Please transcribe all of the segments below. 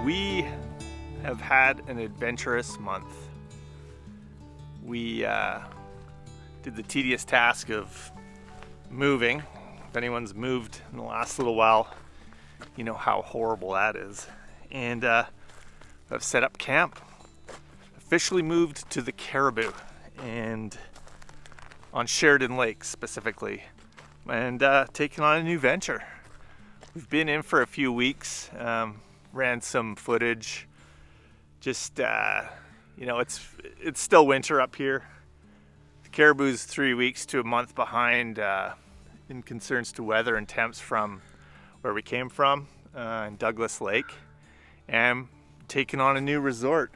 We have had an adventurous month. We did the tedious task of moving. If anyone's moved in the last little while, you know how horrible that is. And I've set up camp. Officially moved to the Caribou and on Sheridan Lake specifically, and taking on a new venture. We've been in for a few weeks, ran some footage. Just it's still winter up here. The Caribou's 3 weeks to a month behind in concerns to weather and temps from where we came from in Douglas Lake, and taking on a new resort.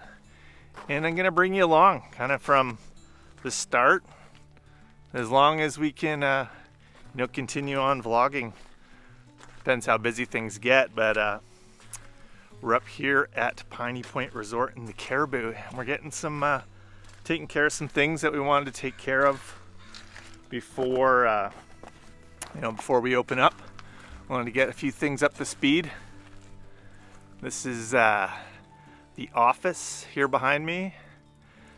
And I'm gonna bring you along kind of from the start, as long as we can continue on vlogging. Depends how busy things get, but we're up here at Piney Point Resort in the Caribou, and we're getting some taking care of some things that we wanted to take care of before before we open up. Wanted to get a few things up to speed. This is the office here behind me.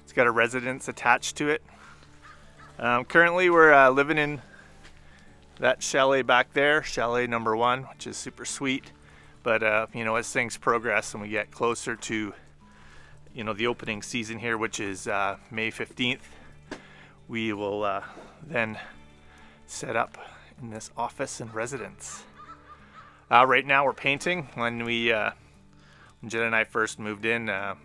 It's got a residence attached to it. Currently we're living in that chalet back there, chalet number 1, which is super sweet. But as things progress and we get closer to the opening season here, which is May 15th, we will then set up in this office and residence. Right now we're painting. When Jen and I first moved in, having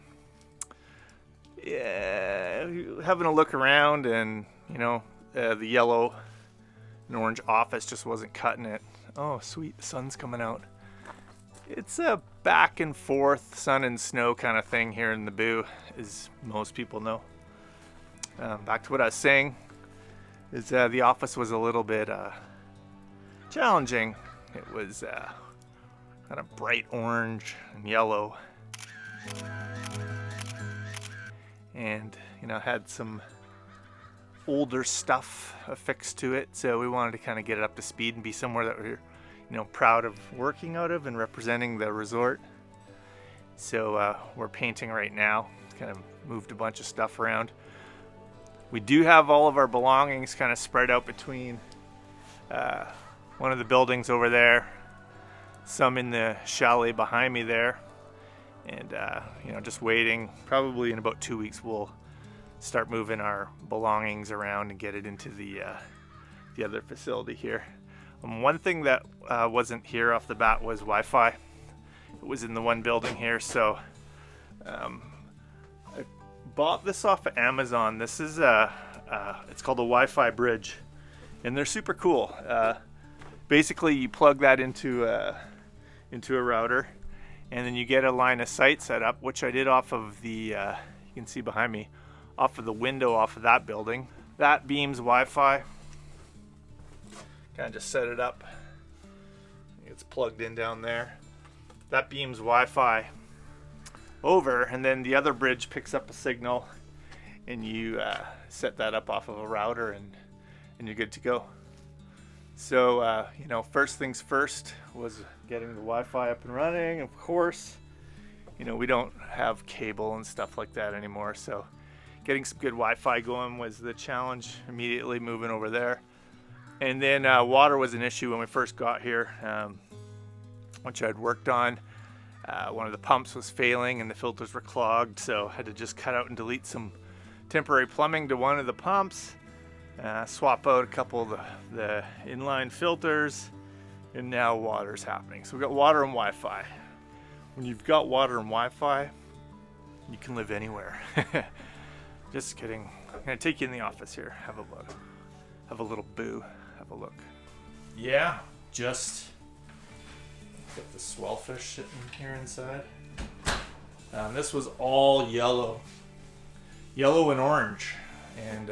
a look around, and the yellow and orange office just wasn't cutting it. Oh sweet, the sun's coming out. It's a back and forth sun and snow kind of thing here in the Boo, as most people know. Back to what I was saying, is the office was a little bit challenging. It was kind of bright orange and yellow, and had some older stuff affixed to it, so we wanted to kind of get it up to speed and be somewhere that we're proud of working out of and representing the resort. So we're painting right now. Kind of moved a bunch of stuff around. We do have all of our belongings kind of spread out between one of the buildings over there, some in the chalet behind me there, and just waiting. Probably in about 2 weeks we'll start moving our belongings around and get it into the other facility here. One thing that wasn't here off the bat was Wi-Fi. It was in the one building here, so I bought this off of Amazon. This is it's called a Wi-Fi bridge, and they're super cool. Basically, you plug that into a router, and then you get a line of sight set up, which I did off of the you can see behind me, off of the window off of that building. That beams Wi-Fi. Kind of just set it up. It's plugged in down there. That beams Wi-Fi over, and then the other bridge picks up a signal, and you set that up off of a router, and you're good to go. So first things first was getting the Wi-Fi up and running. Of course, we don't have cable and stuff like that anymore, so getting some good Wi-Fi going was the challenge. Immediately moving over there. And then water was an issue when we first got here, which I'd worked on. One of the pumps was failing and the filters were clogged, so I had to just cut out and delete some temporary plumbing to one of the pumps, swap out a couple of the inline filters, and now water's happening. So we've got water and Wi-Fi. When you've got water and Wi-Fi, you can live anywhere. Just kidding. I'm gonna take you in the office here. Have a look. Have a little boo. Have a look. Yeah, just got the swellfish sitting here inside. This was all yellow and orange, and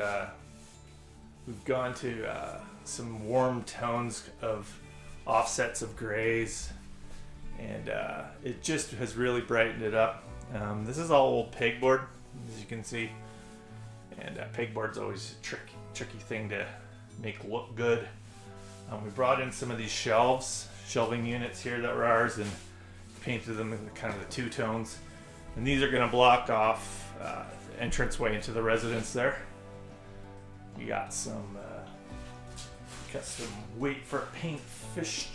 we've gone to some warm tones of offsets of grays, and it just has really brightened it up. This is all old pegboard, as you can see, and pegboard's always a tricky thing to make look good. We brought in some of these shelving units here that were ours, and painted them in kind of the two tones. And these are going to block off entranceway into the residence there. You got some wait for paint fish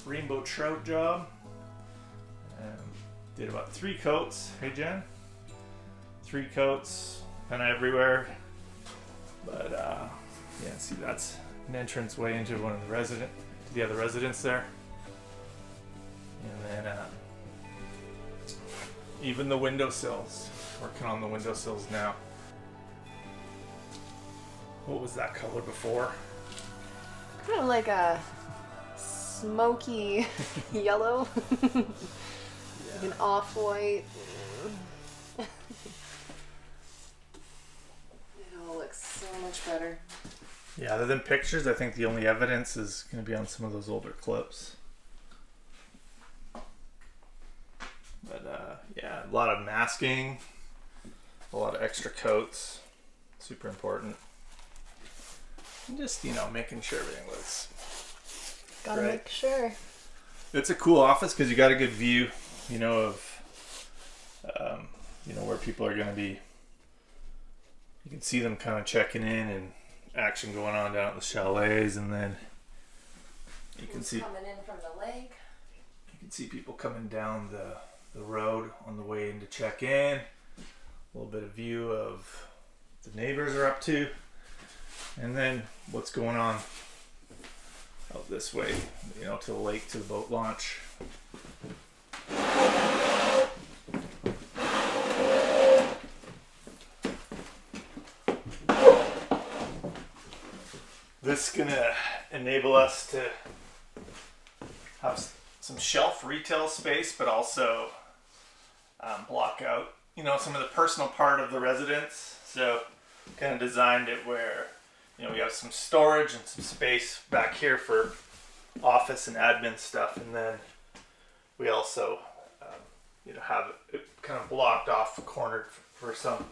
rainbow trout job. Did about 3 coats. Hey Jen, 3 coats, kind of everywhere. But yeah, see, that's an entranceway into one of the other residents there. And then even the windowsills. Working on the windowsills now. What was that color before? Kind of like a smoky yellow. Like an off-white. It all looks so much better. Yeah, other than pictures, I think the only evidence is going to be on some of those older clips. But yeah, a lot of masking, a lot of extra coats, super important. And just, making sure everything looks Gotta right. make sure. It's a cool office because you got a good view, of, where people are going to be. You can see them kind of checking in and action going on down at the chalets, and then you can see coming in from the lake. You can see people coming down the road on the way in to check in. A little bit of view of what the neighbors are up to, and then what's going on out this way, to the lake, to the boat launch. This is gonna enable us to have some shelf retail space, but also block out, some of the personal part of the residence. So kind of designed it where, we have some storage and some space back here for office and admin stuff. And then we also, have it kind of blocked off, cornered for some,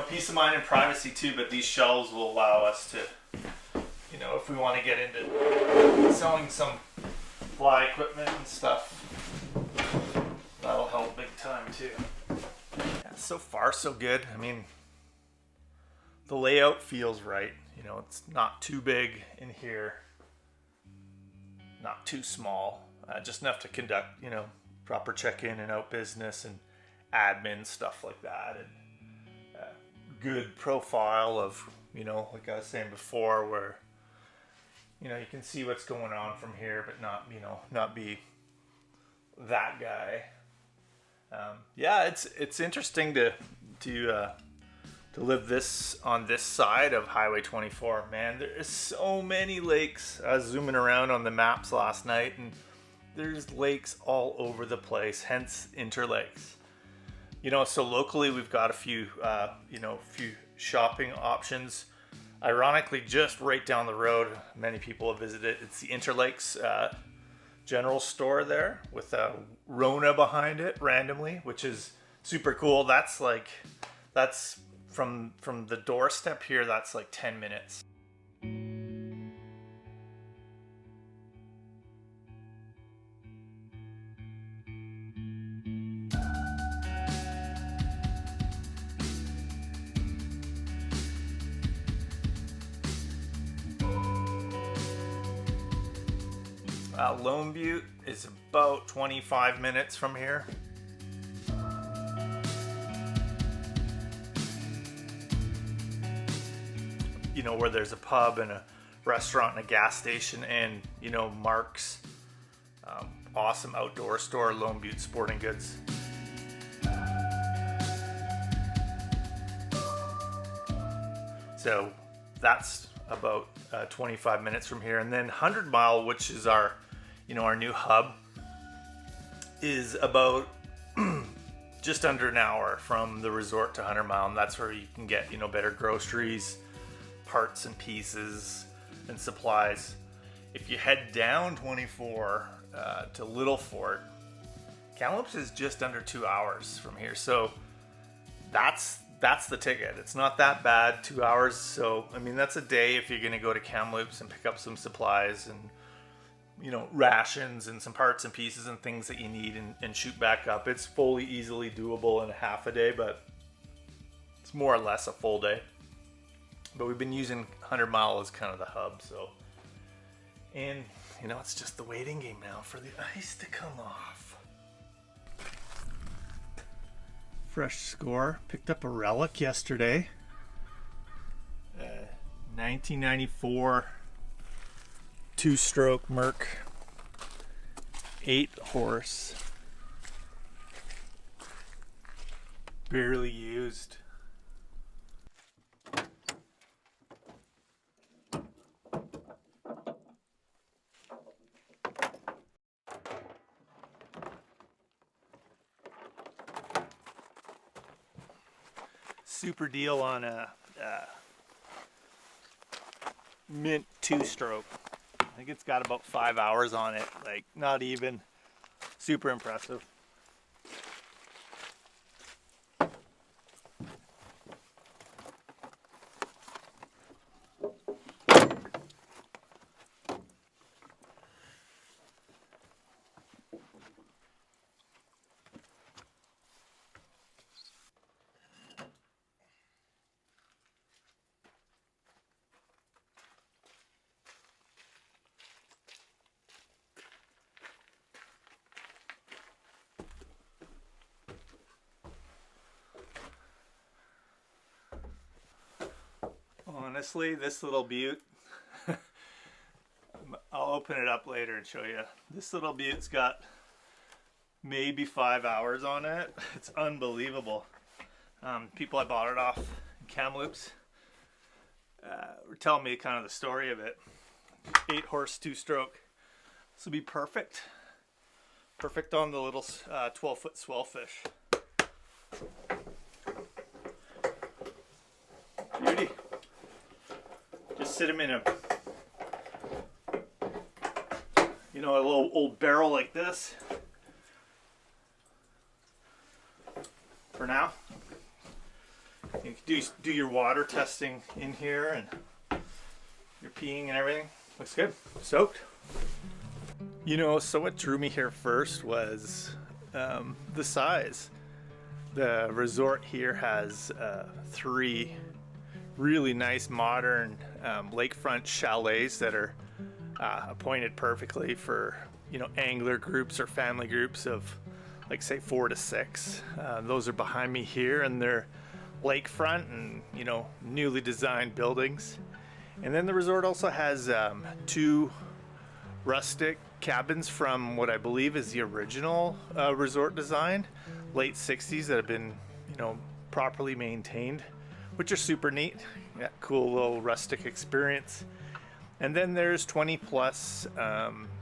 peace of mind and privacy too. But these shelves will allow us to, if we want to get into selling some fly equipment and stuff, that'll help big time too. Yeah, so far so good. I mean, the layout feels right. It's not too big in here, not too small, just enough to conduct, proper check-in and out business and admin stuff like that, and good profile of, like I was saying before, where you can see what's going on from here, but not be that guy. Yeah, it's interesting to live on this side of Highway 24. Man, there is so many lakes. I was zooming around on the maps last night, and there's lakes all over the place. Hence interlakes. So locally we've got a few shopping options. Ironically, just right down the road, many people have visited. It's the Interlakes general store there with a Rona behind it randomly, which is super cool. That's from the doorstep here, that's like 10 minutes. Lone Butte is about 25 minutes from here. Where there's a pub and a restaurant and a gas station, and Mark's awesome outdoor store, Lone Butte Sporting Goods. So that's about 25 minutes from here. And then 100 Mile, which is our new hub, is about just under an hour from the resort to 100 Mile. And that's where you can get, better groceries, parts and pieces, and supplies. If you head down 24 to Little Fort, Kamloops is just under 2 hours from here. So that's the ticket. It's not that bad, 2 hours. So, that's a day if you're going to go to Kamloops and pick up some supplies and, you know, rations and some parts and pieces and things that you need and shoot back up. It's fully easily doable in a half a day, but it's more or less a full day. But we've been using 100 Mile as kind of the hub, so. And, you know, it's just the waiting game now for the ice to come off. Fresh score. Picked up a relic yesterday. 1994 two-stroke Merc 8-horse. Barely used. Super deal on a mint two-stroke. I think it's got about 5 hours on it, like not even. Super impressive. Honestly, this little butte, I'll open it up later and show you. This little butte's got maybe 5 hours on it. It's unbelievable. People I bought it off in Kamloops were telling me kind of the story of it. 8-horse two-stroke. This will be perfect. Perfect on the little 12-foot swell fish. Beauty. Just sit them in a, you know, a little old barrel like this for now. You can do your water testing in here and your peeing and everything. Looks good. Soaked. You know, so what drew me here first was the size. The resort here has 3 really nice modern lakefront chalets that are appointed perfectly for, you know, angler groups or family groups of, like, say 4 to 6. Those are behind me here, and they're lakefront and, you know, newly designed buildings. And then the resort also has 2 rustic cabins from what I believe is the original resort design, late 60s, that have been, you know, properly maintained, which are super neat. Yeah, cool little rustic experience. And then there's 20 plus,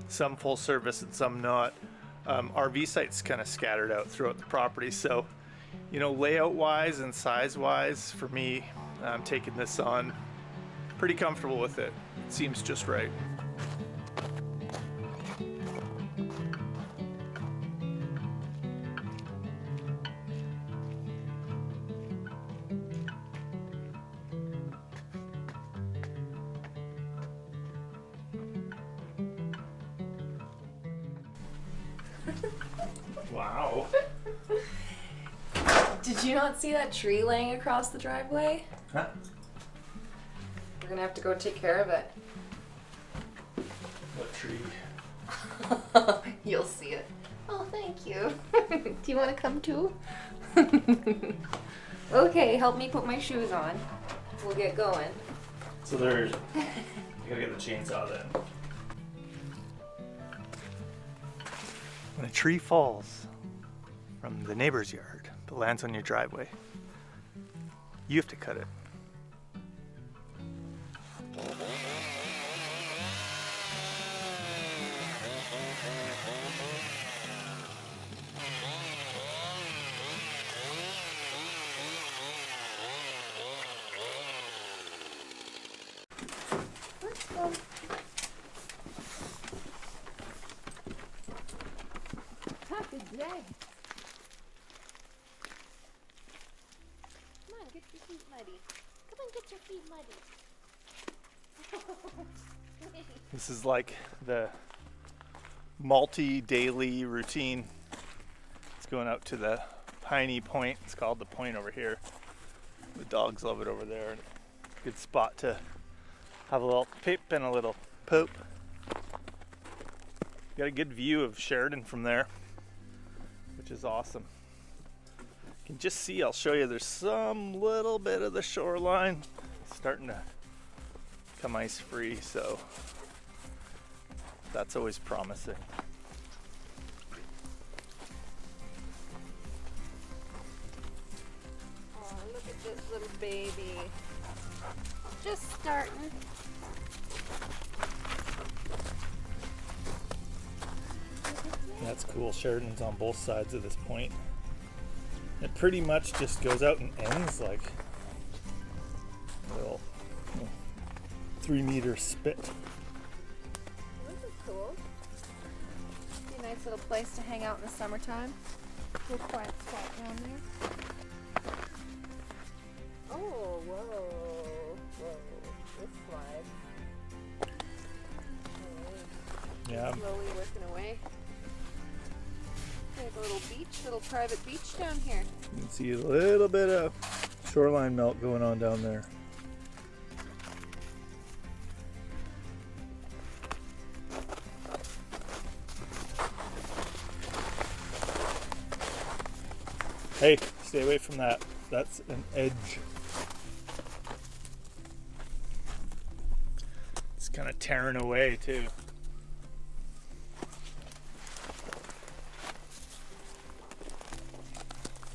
some full service and some not, RV sites kind of scattered out throughout the property. So, you know, layout wise and size wise, for me, I'm taking this on. Pretty comfortable with it. It seems just right. Wow. Did you not see that tree laying across the driveway? Huh? We're gonna have to go take care of it. What tree? You'll see it. Oh, thank you. Do you want to come too? Okay, help me put my shoes on. We'll get going. So there's, you gotta get the chainsaw then. When a tree falls from the neighbor's yard but lands on your driveway, you have to cut it. Day. Come on, get your feet muddy. Come on, get your feet muddy. This is like the multi-daily routine. It's going out to the Piney Point. It's called the Point over here. The dogs love it over there. Good spot to have a little pip and a little poop. Got a good view of Sheridan from there, which is awesome. You can just see, I'll show you, there's some little bit of the shoreline starting to come ice free, so that's always promising. Oh, look at this little baby. Just starting. That's cool. Sheridan's on both sides of this point. It pretty much just goes out and ends like a little 3-meter spit. This is cool. Be a nice little place to hang out in the summertime. Little quiet spot down there. Oh, whoa. This slide. Yeah. Slowly working away. There's a little beach, little private beach down here. You can see a little bit of shoreline melt going on down there. Hey, stay away from that. That's an edge. It's kind of tearing away too.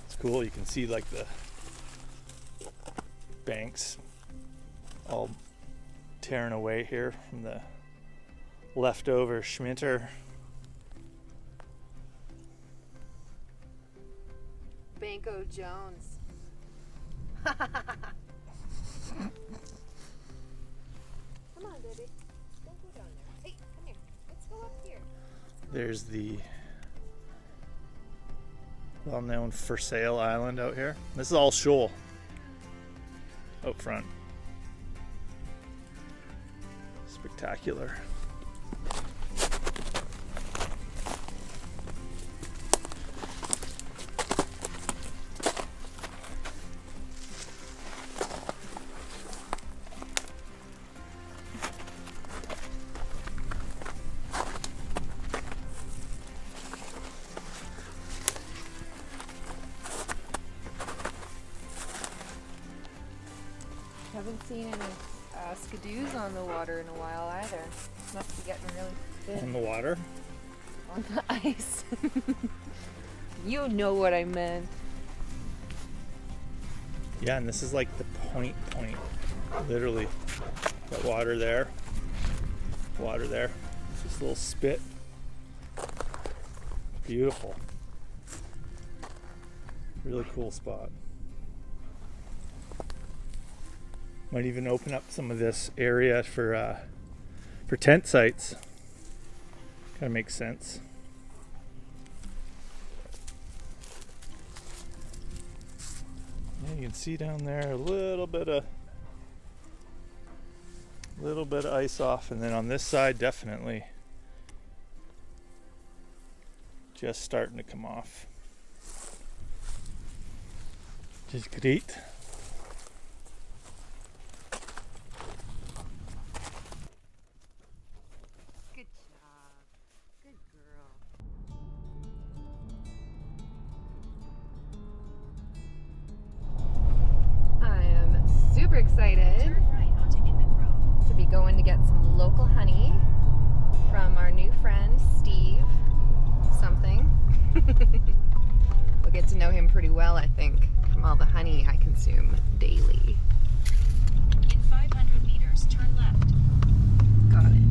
It's cool. You can see like the banks all tearing away here from the leftover Schminter. Banco Jones. Come on, baby. Don't go down there. Hey, come here. Let's go up here. There's the well-known for sale island out here. This is all shoal out front. Spectacular. Haven't seen any skidoos on the water in a while either. Must be getting really thin. On the water? On the ice. You know what I meant. Yeah, and this is like the point. Literally. Got water there. Water there. It's just a little spit. Beautiful. Really cool spot. Might even open up some of this area for tent sites. Kind of makes sense. Yeah, you can see down there a little bit of ice off, and then on this side definitely just starting to come off. Which is great. Good job. Good girl. I am super excited to be going to get some local honey from our new friend Steve something. We'll get to know him pretty well, I think, from all the honey I consume daily. In 500 meters, turn left. Got it.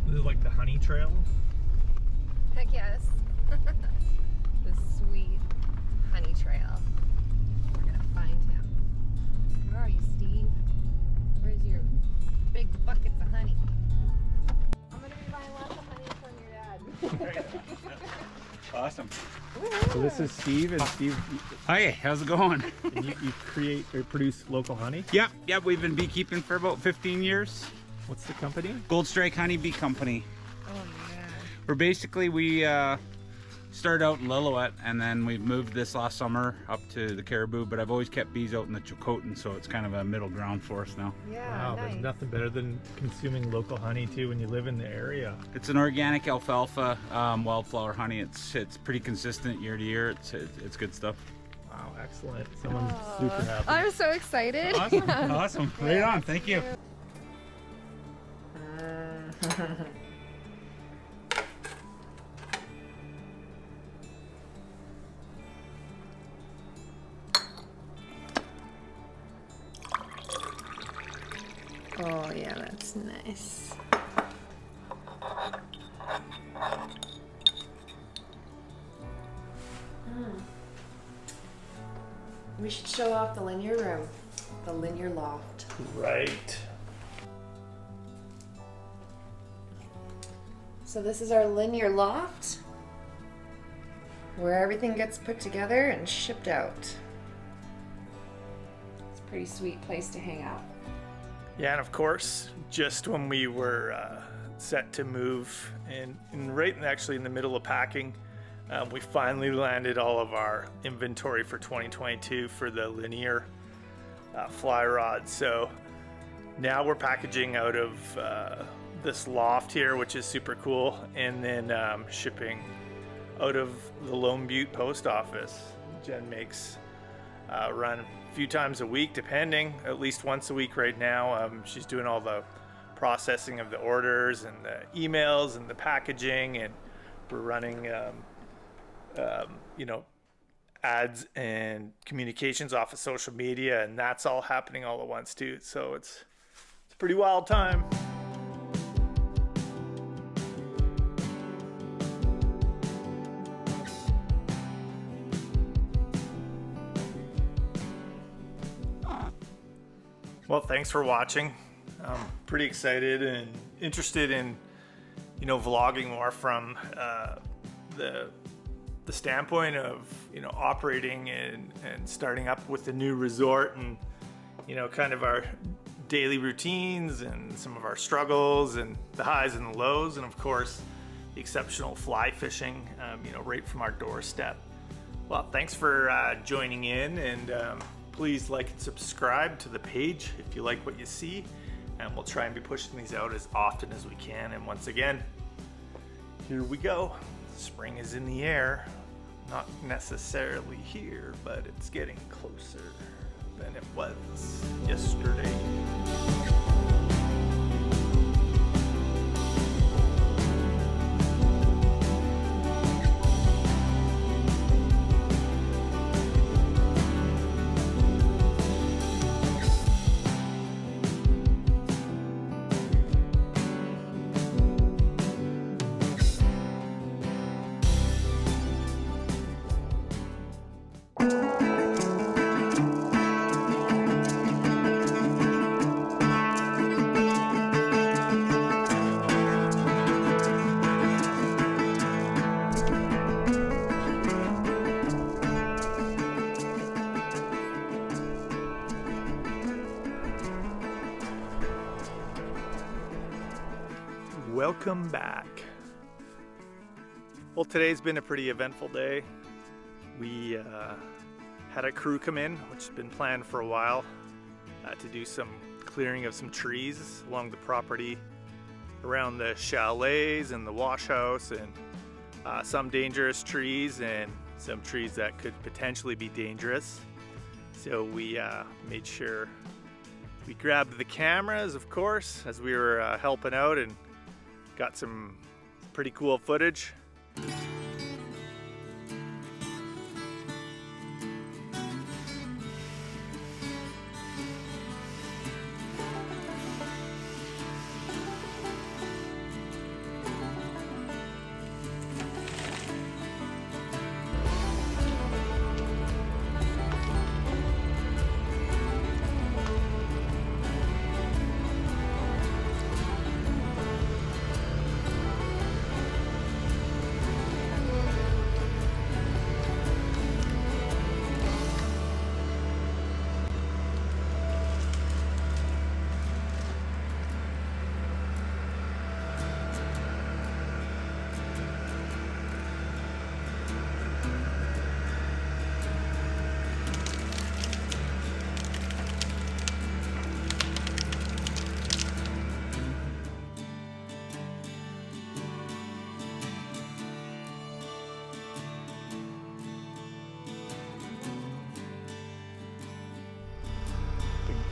This is like the honey trail. Heck yes. The sweet honey trail. We're gonna find him. Where are you, Steve? Where's your big buckets of honey? Awesome. So this is Steve, and Steve, Hi, how's it going? you create or produce local honey. Yep, we've been beekeeping for about 15 years. What's the company? Gold Strike Honeybee Company. Oh man. We're basically, we started out in Lillooet, and then we moved this last summer up to the Caribou, but I've always kept bees out in the Chilcotin, so it's kind of a middle ground for us now. Yeah, Wow, nice. there's nothing better than consuming local honey too when you live in the area. It's an organic alfalfa wildflower honey. It's pretty consistent year to year. It's good stuff. Wow, excellent. Someone's super happy. I'm so excited. Awesome, awesome. Right on, thank you. Oh yeah, that's nice. We should show off the linear room, the linear loft. Right. So this is our linear loft, where everything gets put together and shipped out. It's a pretty sweet place to hang out. Yeah, and of course, just when we were set to move, and actually in the middle of packing, we finally landed all of our inventory for 2022 for the linear fly rod. So now we're packaging out of this loft here, which is super cool, and then shipping out of the Lone Butte post office. Jen makes run a few times a week, depending, at least once a week right now. She's doing all the processing of the orders and the emails and the packaging, and we're running ads and communications off of social media, and that's all happening all at once too. So it's a pretty wild time. Well, thanks for watching. I'm pretty excited and interested in, vlogging more from the standpoint of, operating and starting up with the new resort, and, kind of our daily routines and some of our struggles and the highs and the lows, and of course, the exceptional fly fishing, right from our doorstep. Well, thanks for joining in, and please like and subscribe to the page if you like what you see, and we'll try and be pushing these out as often as we can. And once again, here we go. Spring is in the air. Not necessarily here, but it's getting closer than it was yesterday. Welcome back. Well, today's been a pretty eventful day. We had a crew come in, which has been planned for a while, to do some clearing of some trees along the property around the chalets and the wash house, and some dangerous trees and some trees that could potentially be dangerous. So we made sure we grabbed the cameras, of course, as we were helping out, and got some pretty cool footage.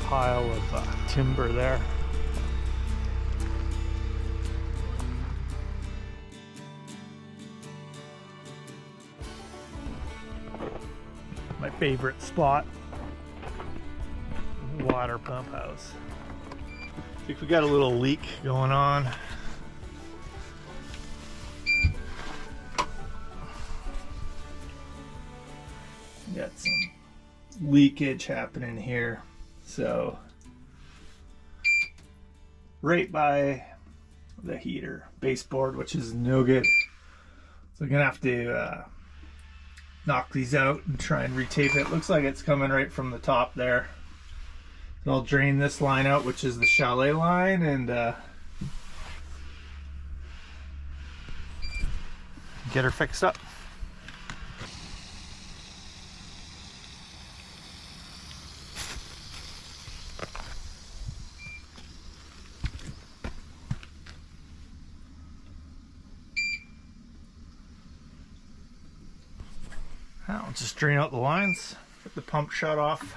pile of timber there. My favorite spot, water pump house. I think we got a little leak going on. Got some leakage happening here. So right by the heater baseboard, which is no good. So I'm gonna have to knock these out and try and retape it. Looks like it's coming right from the top there. So I'll drain this line out, which is the chalet line, and get her fixed up. I'll just drain out the lines, get the pump shut off.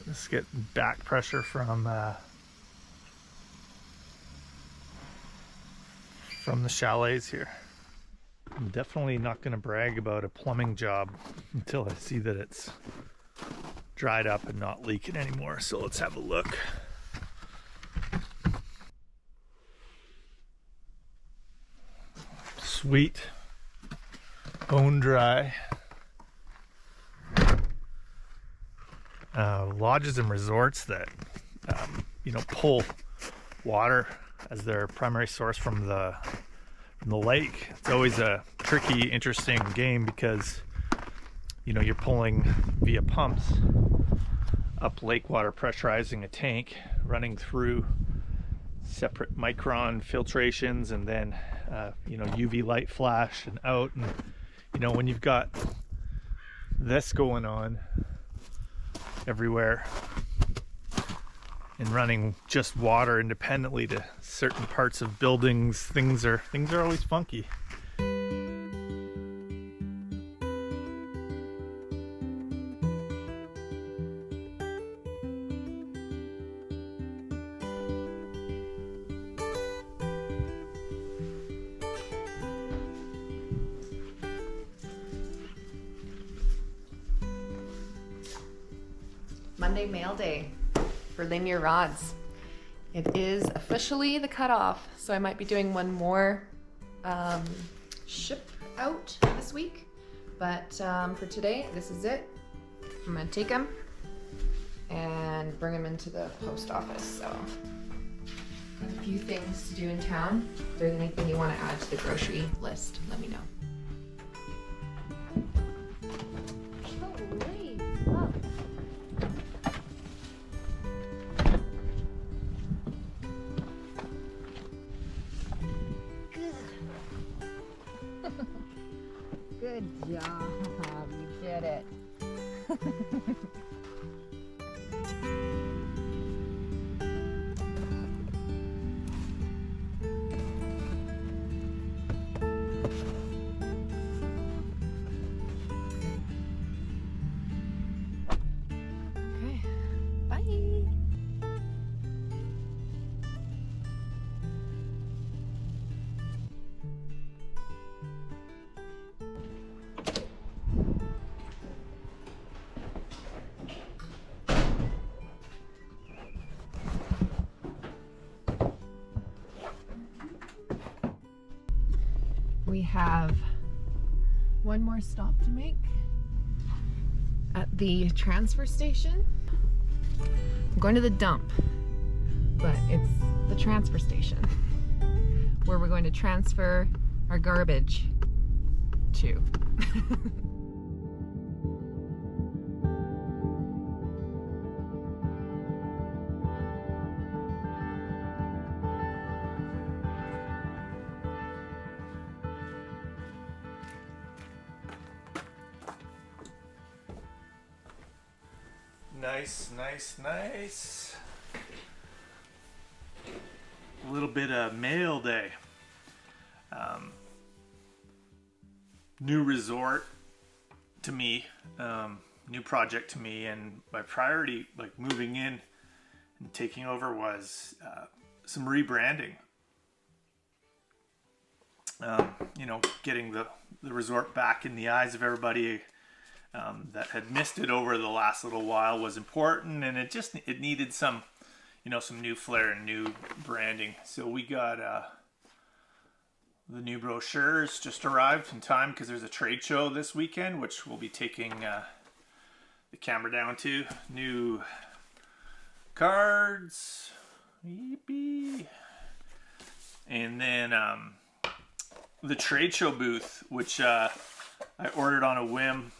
Just get back pressure from the chalets here. I'm definitely not going to brag about a plumbing job until I see that it's dried up and not leaking anymore. So let's have a look. Sweet. Bone dry. Lodges and resorts that pull water as their primary source from the lake. It's always a tricky, interesting game because you're pulling via pumps up lake water, pressurizing a tank, running through separate micron filtrations, and then UV light flash and out. And when you've got this going on everywhere and running just water independently to certain parts of buildings, things are always funky. Monday mail day for linear rods. It is officially the cutoff, so I might be doing one more ship out this week. But for today, this is it. I'm gonna take them and bring them into the post office. So, got a few things to do in town. If there's anything you want to add to the grocery list, let me know. Good job. You did it. Okay, bye. We have one more stop to make at the transfer station. I'm going to the dump, but it's the transfer station where we're going to transfer our garbage to. Nice. A little bit of mail day. New resort to me. new project to me, and my priority, like moving in and taking over, was some rebranding. You know, getting the resort back in the eyes of everybody that had missed it over the last little while was important, and it needed some, you know, some new flair and new branding. So we got the new brochures just arrived in time because there's a trade show this weekend, which we'll be taking the camera down to. New cards, yippee, and then the trade show booth, which I ordered on a whim,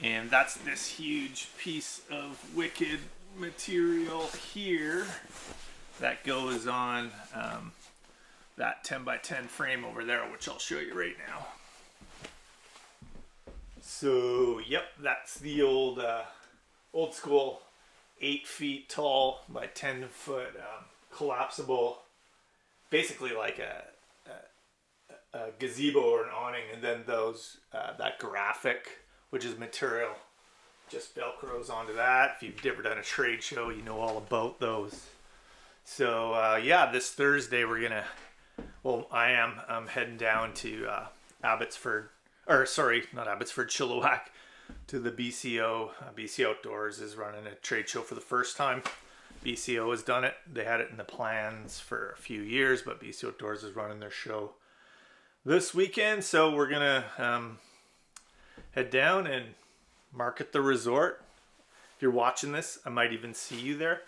and that's this huge piece of wicked material here that goes on that 10 by 10 frame over there, which I'll show you right now. So yep, that's the old school 8 feet tall by 10 foot collapsible, basically like a gazebo or an awning, and then those that graphic, which is material, just velcros onto that. If you've ever done a trade show, you know all about those. So yeah, this Thursday we're gonna, well, I'm heading down to Abbotsford, or sorry, not Abbotsford, Chilliwack, to the BCO. BC Outdoors is running a trade show for the first time. BCO has done it. They had it in the plans for a few years, but BC Outdoors is running their show this weekend. So we're gonna head down and market the resort. If you're watching this, I might even see you there.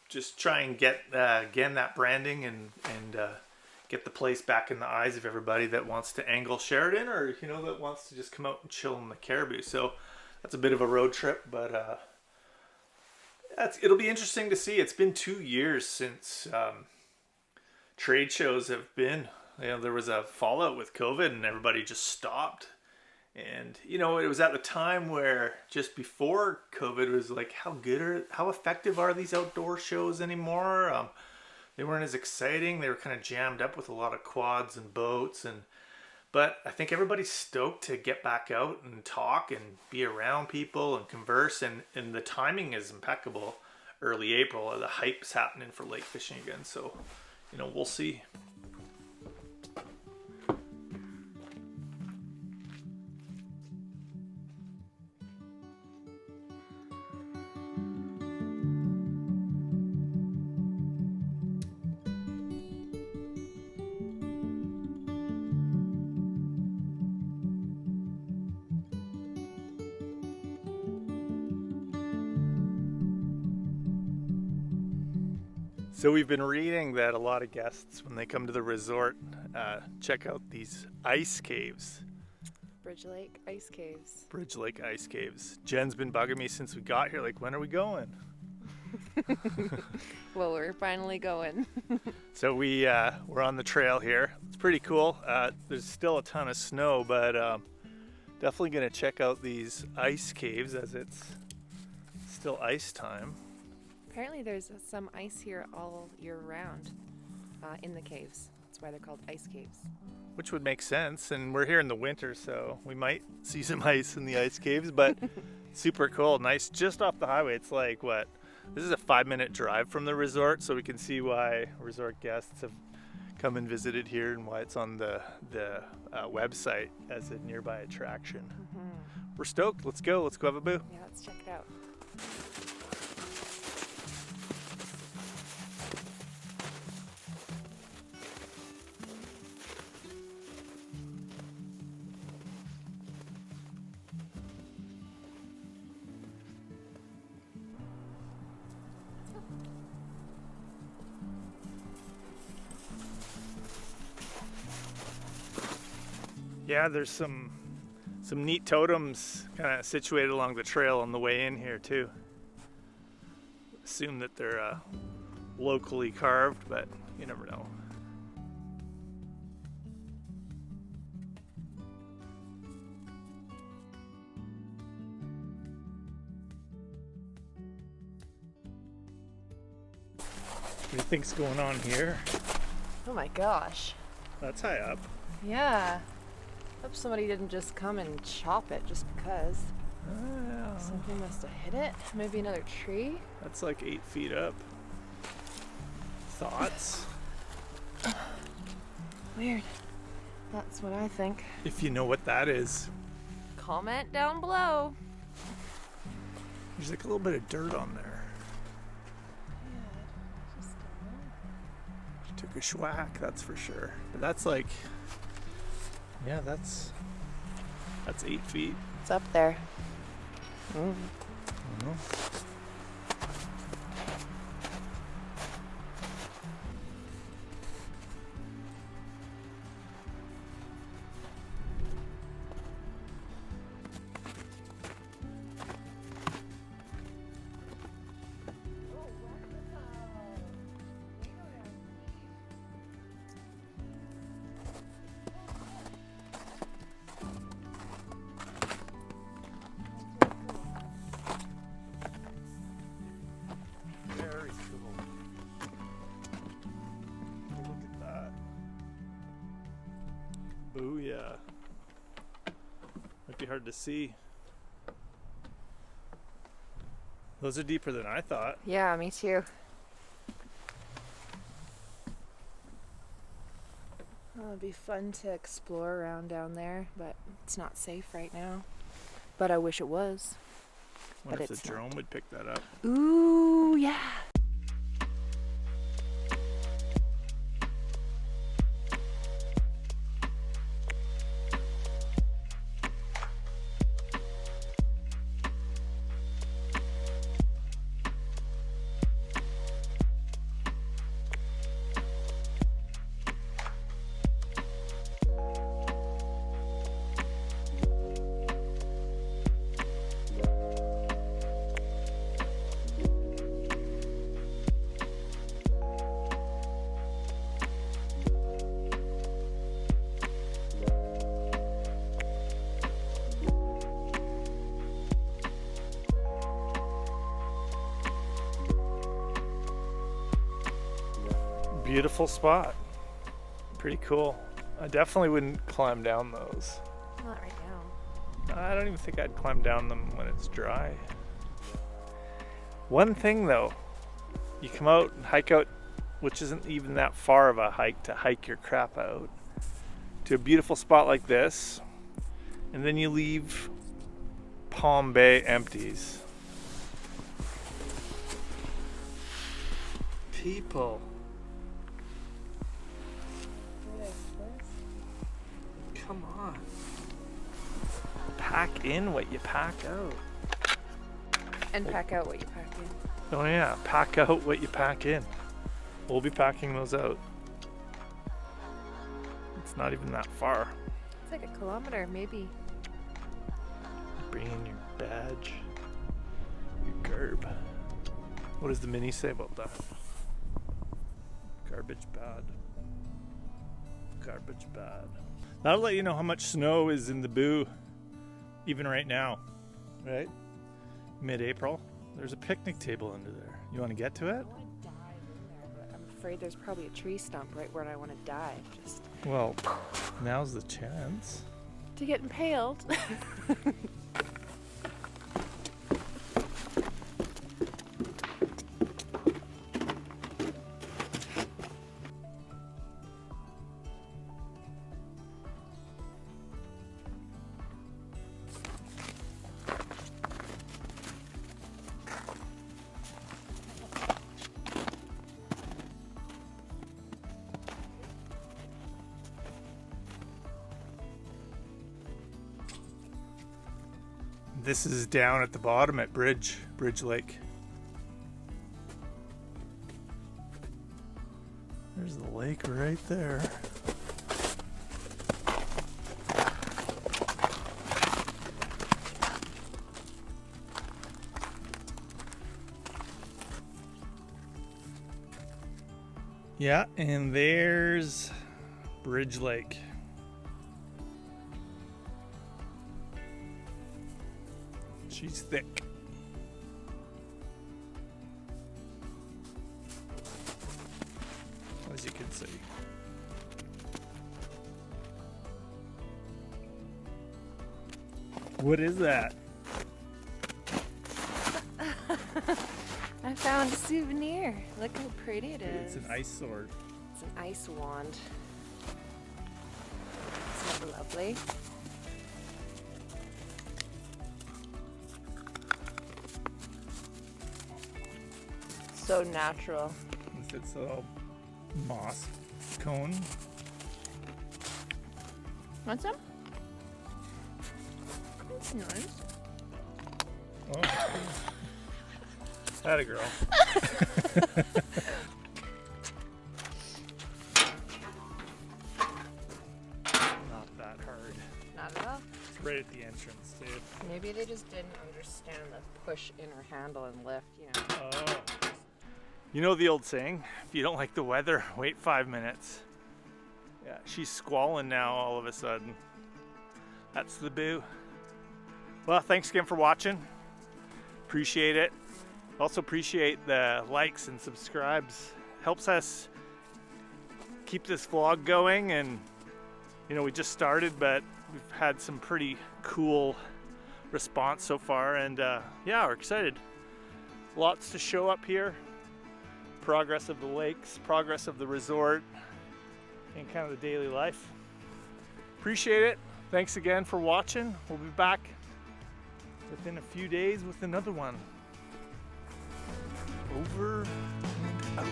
Just try and get again that branding and get the place back in the eyes of everybody that wants to angle Sheridan, or you know, that wants to just come out and chill in the Caribou. So that's a bit of a road trip, but it'll be interesting to see. It's been 2 years since trade shows have been. You know, there was a fallout with COVID and everybody just stopped. And, you know, it was at the time where just before COVID, it was like, how effective are these outdoor shows anymore? They weren't as exciting. They were kind of jammed up with a lot of quads and boats. But I think everybody's stoked to get back out and talk and be around people and converse. And the timing is impeccable. Early April, the hype's happening for lake fishing again. So, you know, we'll see. So we've been reading that a lot of guests, when they come to the resort, check out these ice caves. Bridge Lake Ice Caves. Bridge Lake Ice Caves. Jen's been bugging me since we got here, like, when are we going? Well, we're finally going. So we're on the trail here. It's pretty cool. There's still a ton of snow, but definitely gonna check out these ice caves as it's still ice time. Apparently there's some ice here all year round in the caves. That's why they're called ice caves. Which would make sense, and we're here in the winter, so we might see some ice in the ice caves, but super cool. Nice, just off the highway. It's like, what? This is a 5-minute drive from the resort, so we can see why resort guests have come and visited here and why it's on the website as a nearby attraction. Mm-hmm. We're stoked. Let's go have a boo. Yeah, let's check it out. Yeah, there's some neat totems kind of situated along the trail on the way in here too. Assume that they're locally carved, but you never know. What do you think's going on here? Oh my gosh. That's high up. Yeah. Up somebody didn't just come and chop it just because. Something must have hit it. Maybe another tree. That's like 8 feet up. Thoughts? Weird. That's what I think. If you know what that is. Comment down below. There's like a little bit of dirt on there. She took a schwack, that's for sure. But that's like, yeah, that's 8 feet. It's up there. I don't know. Very cool. Look at that. Booyah. Might be hard to see. Those are deeper than I thought. Yeah, me too. Well, it'd be fun to explore around down there, but it's not safe right now. But I wish it was. Wonder But if the it's drone would pick that up. Ooh, yeah. Beautiful spot. Pretty cool. I definitely wouldn't climb down those. Not right now. I don't even think I'd climb down them when it's dry. One thing though, you come out and hike out, which isn't even that far of a hike to hike your crap out, to a beautiful spot like this, and then you leave Palm Bay empties. People. Come on. Pack in what you pack out. And pack out what you pack in. Oh yeah, pack out what you pack in. We'll be packing those out. It's not even that far. It's like a kilometer, maybe. Bring in your badge. Your garb. What does the mini say about that? Garbage bad. Garbage bad. That'll let you know how much snow is in the Boo, even right now, right? Mid-April. There's a picnic table under there. You want to get to it? I want to dive in there, but I'm afraid there's probably a tree stump right where I want to dive. Just Well, now's the chance. to get impaled. This is down at the bottom at Bridge Lake. There's the lake right there. Yeah, and there's Bridge Lake. She's thick. As you can see. What is that? I found a souvenir. Look how pretty it is. It's an ice sword. It's an ice wand. Isn't it lovely? So natural. It's its little moss cone. Want some? It's nice. Oh. Atta girl. Not that hard. Not at all. It's right at the entrance too. Maybe they just didn't understand the push inner handle and lift, you know. Oh. You know the old saying, if you don't like the weather, wait 5 minutes. Yeah, she's squalling now all of a sudden. That's the boo. Well, thanks again for watching. Appreciate it. Also appreciate the likes and subscribes. Helps us keep this vlog going, and you know, we just started, but we've had some pretty cool response so far, and yeah, we're excited. Lots to show up here. Progress of the lakes, progress of the resort, and kind of the daily life. Appreciate it. Thanks again for watching. We'll be back within a few days with another one. Over and out.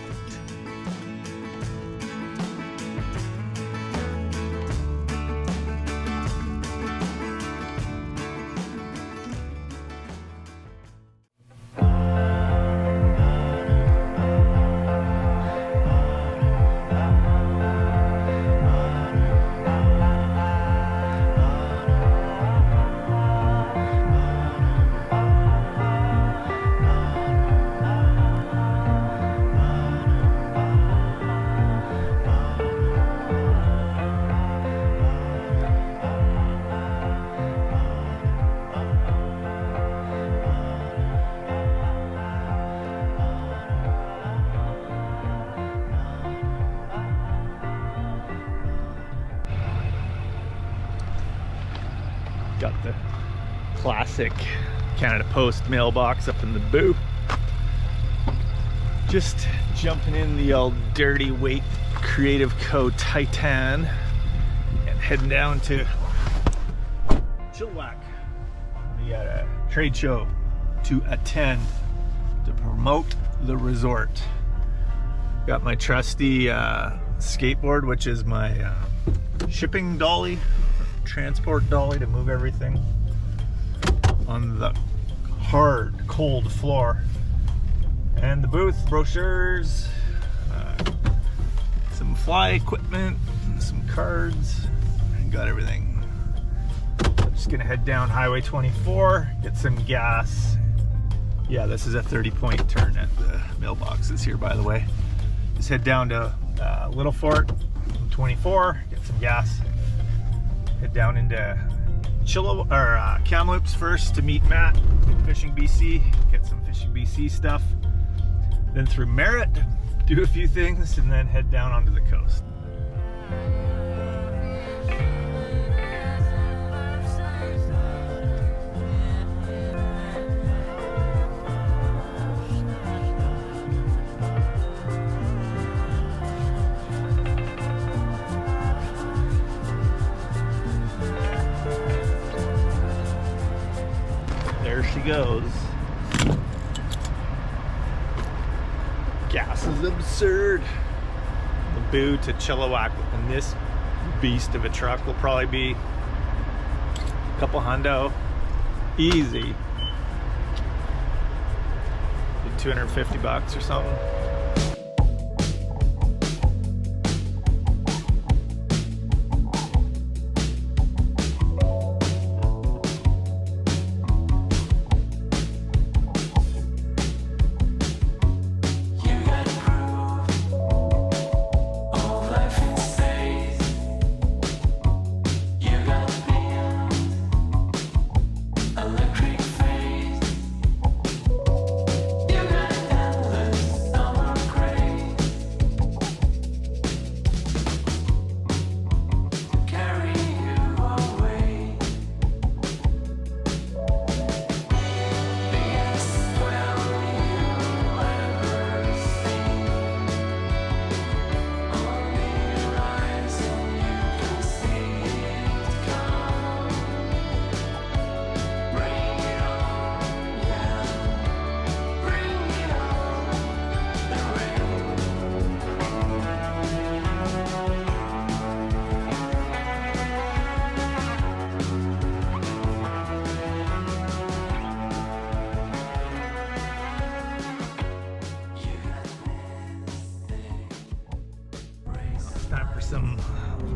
Got the classic Canada Post mailbox up in the booth. Just jumping in the old dirty weight Creative Co Titan and heading down to Chilliwack. We got a trade show to attend to promote the resort. Got my trusty skateboard, which is my shipping dolly, transport dolly to move everything on the hard, cold floor. And the booth, brochures, some fly equipment, some cards, got everything. I'm just gonna head down Highway 24, get some gas. Yeah, this is a 30-point turn at the mailboxes here, by the way. Just head down to Little Fort, 24, get some gas. Head down into Kamloops first to meet Matt, Fishing BC, get some Fishing BC stuff. Then through Merritt, do a few things, and then head down onto the coast. There she goes. Gas is absurd. The boo to Chilliwack, and this beast of a truck will probably be a couple hundo. Easy. 250 bucks or something.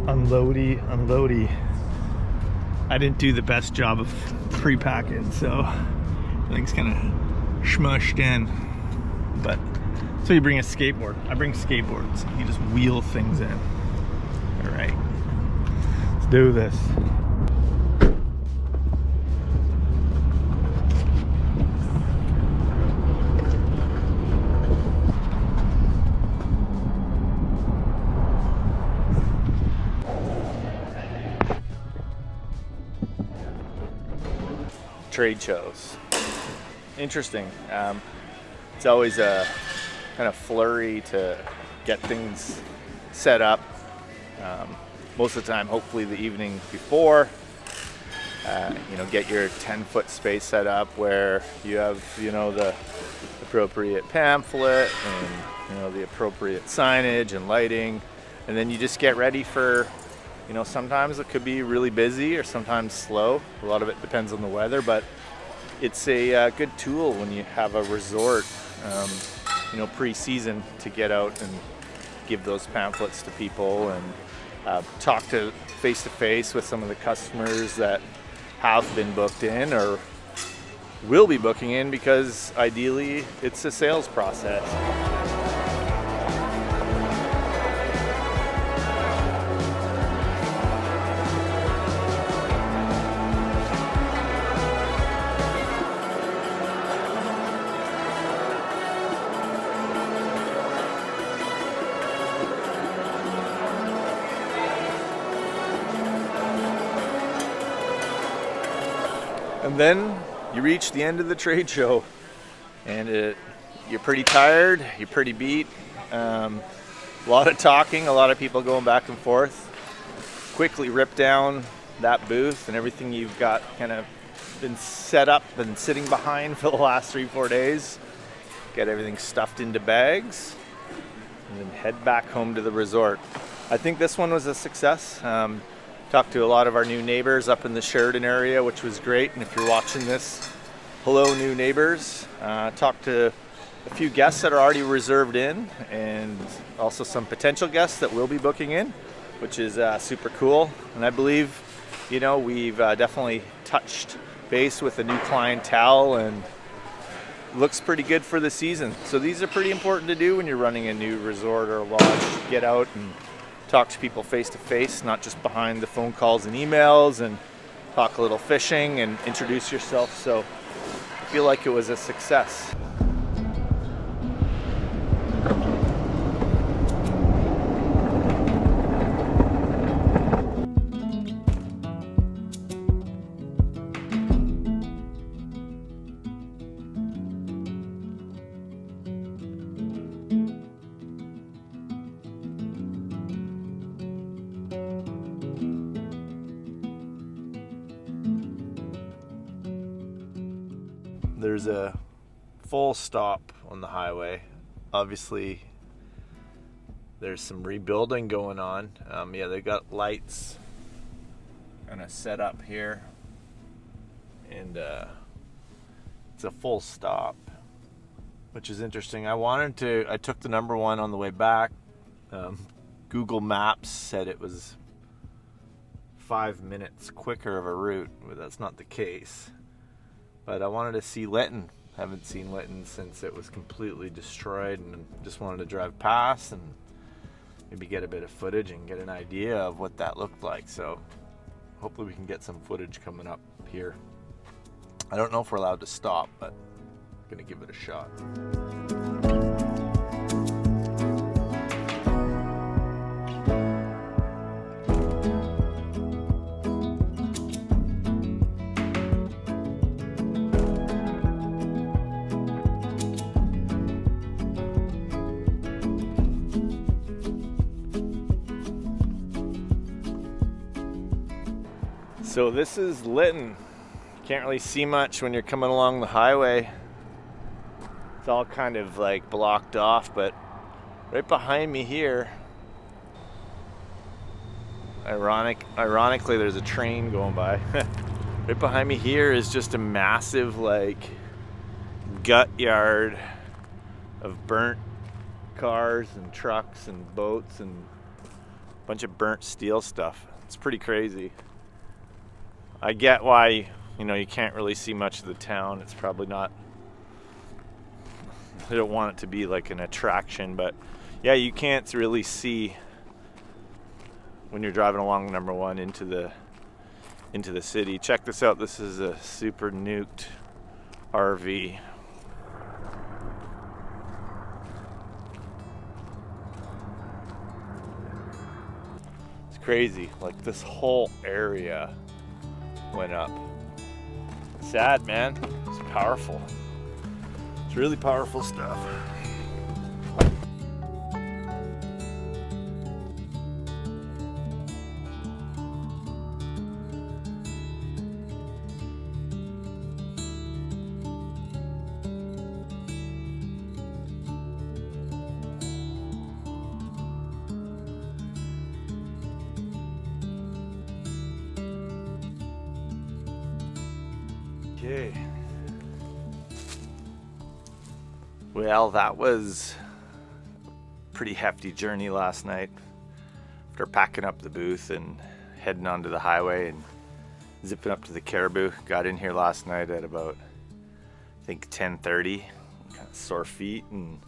unloady. I didn't do the best job of pre-packing, so everything's kind of smushed in. But so you bring a skateboard. I bring skateboards. You just wheel things in. All right, let's do this. Trade shows. Interesting. It's always a kind of flurry to get things set up. Most of the time, hopefully the evening before. Get your 10-foot space set up where you have, the appropriate pamphlet and, the appropriate signage and lighting. And then you just get ready for, sometimes it could be really busy or sometimes slow. A lot of it depends on the weather, but it's a good tool when you have a resort, pre-season to get out and give those pamphlets to people and talk to face-to-face with some of the customers that have been booked in or will be booking in, because ideally it's a sales process. And then you reach the end of the trade show, and you're pretty tired, you're pretty beat. A lot of talking, a lot of people going back and forth. Quickly rip down that booth and everything you've got kind of been set up and sitting behind for the last 3-4 days. Get everything stuffed into bags, and then head back home to the resort. I think this one was a success. Talked to a lot of our new neighbors up in the Sheridan area, which was great. And if you're watching this, hello, new neighbors. Talked to a few guests that are already reserved in, and also some potential guests that will be booking in, which is super cool. And I believe, we've definitely touched base with a new clientele, and looks pretty good for the season. So these are pretty important to do when you're running a new resort or lodge. Get out and talk to people face to face, not just behind the phone calls and emails, and talk a little fishing and introduce yourself. So I feel like it was a success. There's a full stop on the highway. Obviously, there's some rebuilding going on. They got lights kind of set up here, and it's a full stop, which is interesting. I took the number one on the way back. Google Maps said it was 5 minutes quicker of a route, but that's not the case. But I wanted to see Lytton. Haven't seen Lytton since it was completely destroyed, and just wanted to drive past and maybe get a bit of footage and get an idea of what that looked like. So hopefully we can get some footage coming up here. I don't know if we're allowed to stop, but I'm gonna give it a shot. So this is Lytton. Can't really see much when you're coming along the highway. It's all kind of like blocked off, but right behind me here, ironically there's a train going by. Right behind me here is just a massive gut yard of burnt cars and trucks and boats and Bunch of burnt steel stuff. It's pretty crazy. I get why, you know, you can't really see much of the town. It's probably not, I don't want it to be like an attraction, but yeah, you can't really see when you're driving along number 1 into the city. Check this out. This is a super nuked RV. It's crazy. Like this whole area went up. Sad, man. It's powerful. It's really powerful stuff. Okay. Well, that was a pretty hefty journey last night. After packing up the booth and heading onto the highway and zipping up to the Caribou. Got in here last night at about, I think, 10:30. Kind of sore feet and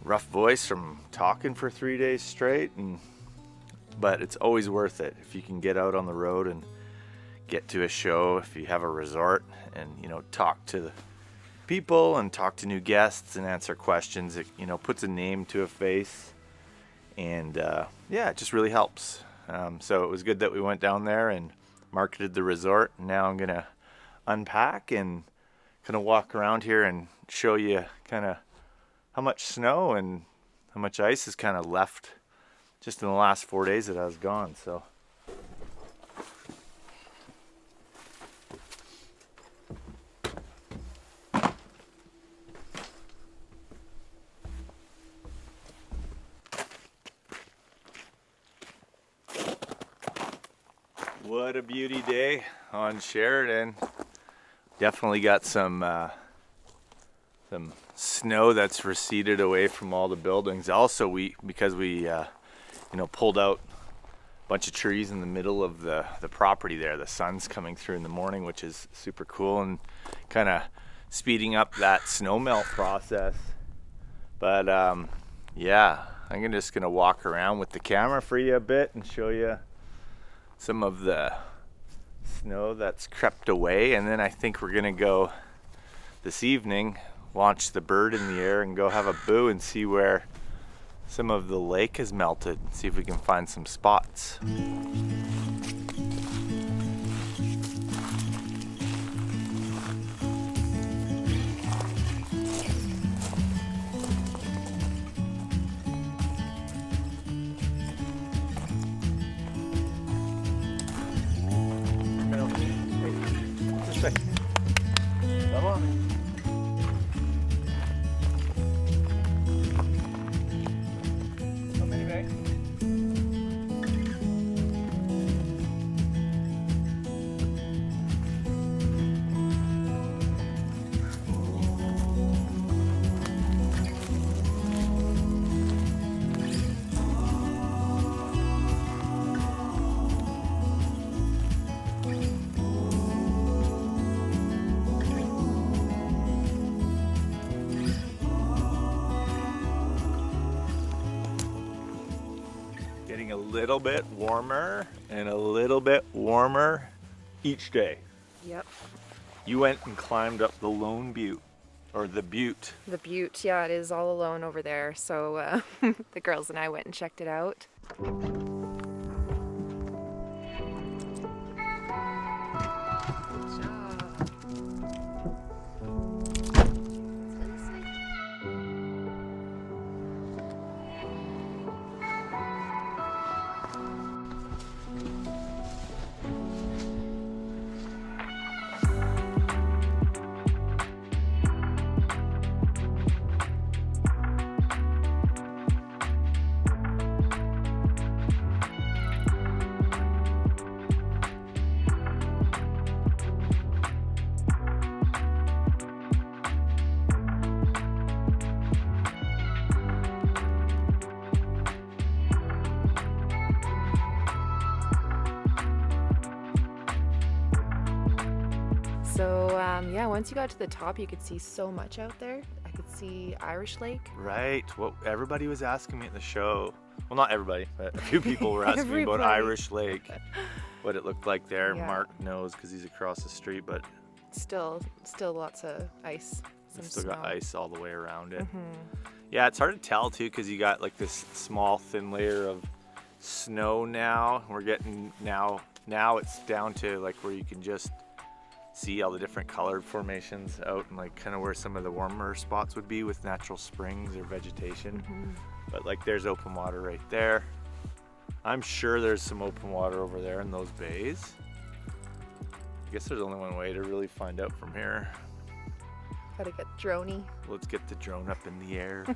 rough voice from talking for 3 days straight. But it's always worth it if you can get out on the road and get to a show, if you have a resort, and, you know, talk to the people and talk to new guests and answer questions. It, you know, puts a name to a face, and yeah, it just really helps. So it was good that we went down there and marketed the resort. Now I'm gonna unpack and kind of walk around here and show you kind of how much snow and how much ice is kind of left just in the last 4 days that I was gone. So what a beauty day on Sheridan. Definitely got some snow that's receded away from all the buildings. Also, because we you know, pulled out a bunch of trees in the middle of the property there. The sun's coming through in the morning, which is super cool and kind of speeding up that snow melt process. But yeah, I'm just gonna walk around with the camera for you a bit and show you some of the snow that's crept away, and then I think we're gonna go this evening, launch the bird in the air and go have a boo and see where some of the lake has melted, see if we can find some spots. Come on. How many bags? Getting a little bit warmer and a little bit warmer each day. Yep. You went and climbed up the Lone Butte, or the Butte. The Butte, yeah, it is all alone over there. So the girls and I went and checked it out. So yeah, once you got to the top, you could see so much out there. I could see Irish Lake. Right. What everybody was asking me at the show. Well, not everybody, but a few people were asking me about Everybody. Irish Lake, what it looked like there. Yeah. Mark knows because he's across the street, but Still lots of ice. Some it's still snow. got ice all the way around it. Mhm. Yeah, it's hard to tell too because you got like this small thin layer of snow now. We're getting now it's down to like where you can just see all the different colored formations out and like kind of where some of the warmer spots would be with natural springs or vegetation. But like there's open water right there. I'm sure there's some open water over there in those bays. I guess there's only one way to really find out from here. Gotta get droney. Let's get the drone up in the air.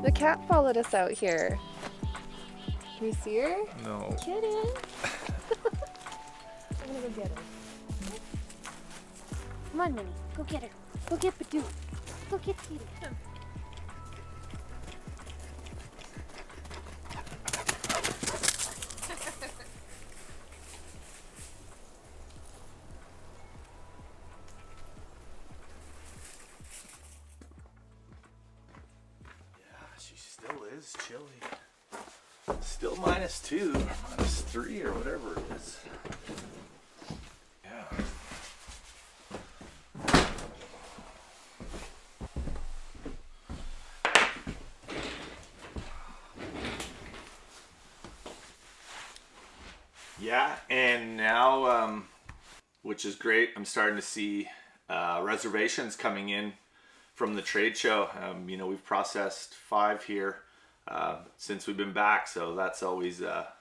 The cat followed us out here. Can you see her? No. Kitten. I'm gonna go get her. Come on, Minnie. Go get her. Go get Badoo. Go get Kitty. She still is chilly. Still -2 or -3 or whatever it is. Yeah. Yeah, and now, which is great, I'm starting to see reservations coming in from the trade show. You know, we've processed 5 here since we've been back, so that's always a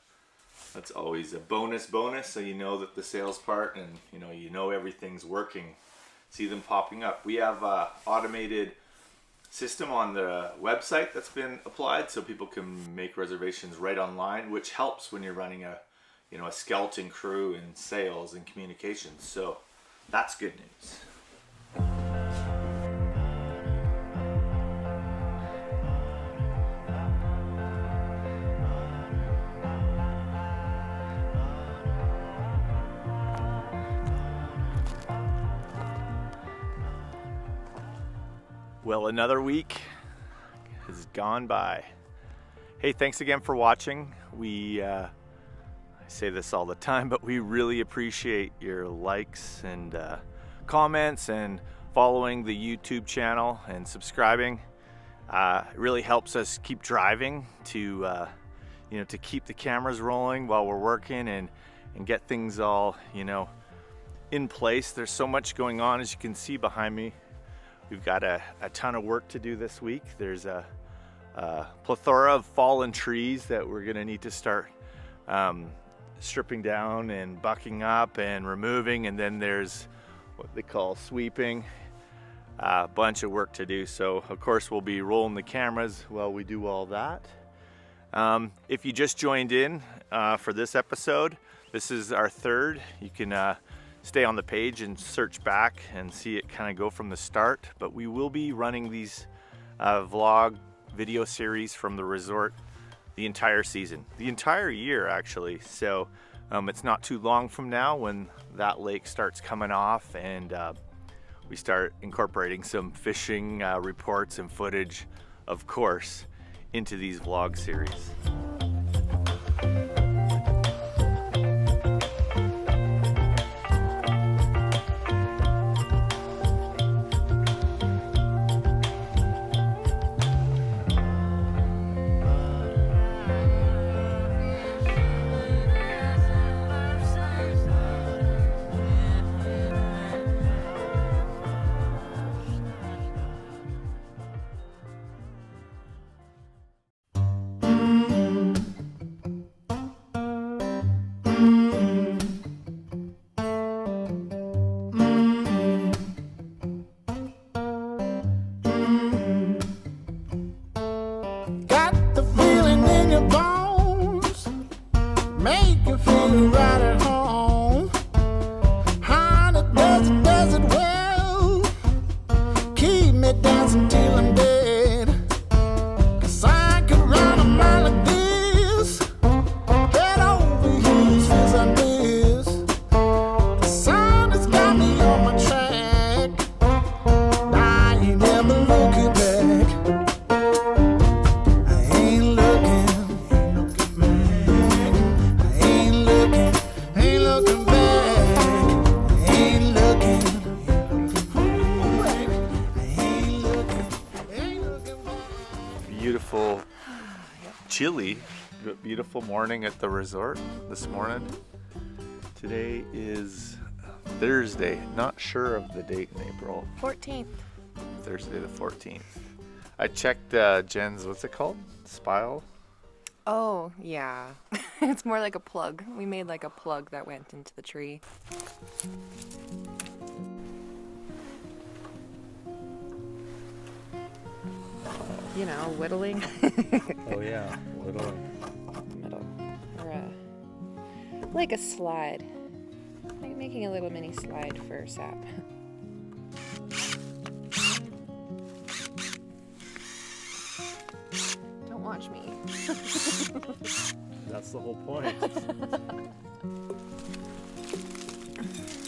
bonus. So you know that the sales part, and you know everything's working. See them popping up. We have a automated system on the website that's been applied, so people can make reservations right online, which helps when you're running a skeleton crew in sales and communications. So that's good news. Well, another week has gone by. Hey, thanks again for watching. I say this all the time, but we really appreciate your likes and comments and following the YouTube channel and subscribing. It really helps us keep driving to keep the cameras rolling while we're working and get things all in place. There's so much going on, as you can see behind me. We've got a ton of work to do this week. There's a plethora of fallen trees that we're gonna need to start stripping down and bucking up and removing, and then there's what they call sweeping. A bunch of work to do, so of course we'll be rolling the cameras while we do all that. If you just joined in for this episode, this is our 3rd. You can stay on the page and search back and see it kind of go from the start, but we will be running these vlog video series from the resort the entire season, the entire year actually. So It's not too long from now when that lake starts coming off, and we start incorporating some fishing reports and footage, of course, into these vlog series. Beautiful, chilly, but beautiful morning at the resort this morning. Today is Thursday, not sure of the date in April. 14th. Thursday the 14th. I checked Jen's, what's it called? Spile? Oh, yeah. It's more like a plug. We made like a plug that went into the tree. You know, whittling. Oh yeah, whittling. Middle. Or like a slide. Like making a little mini slide for sap. Don't watch me. That's the whole point.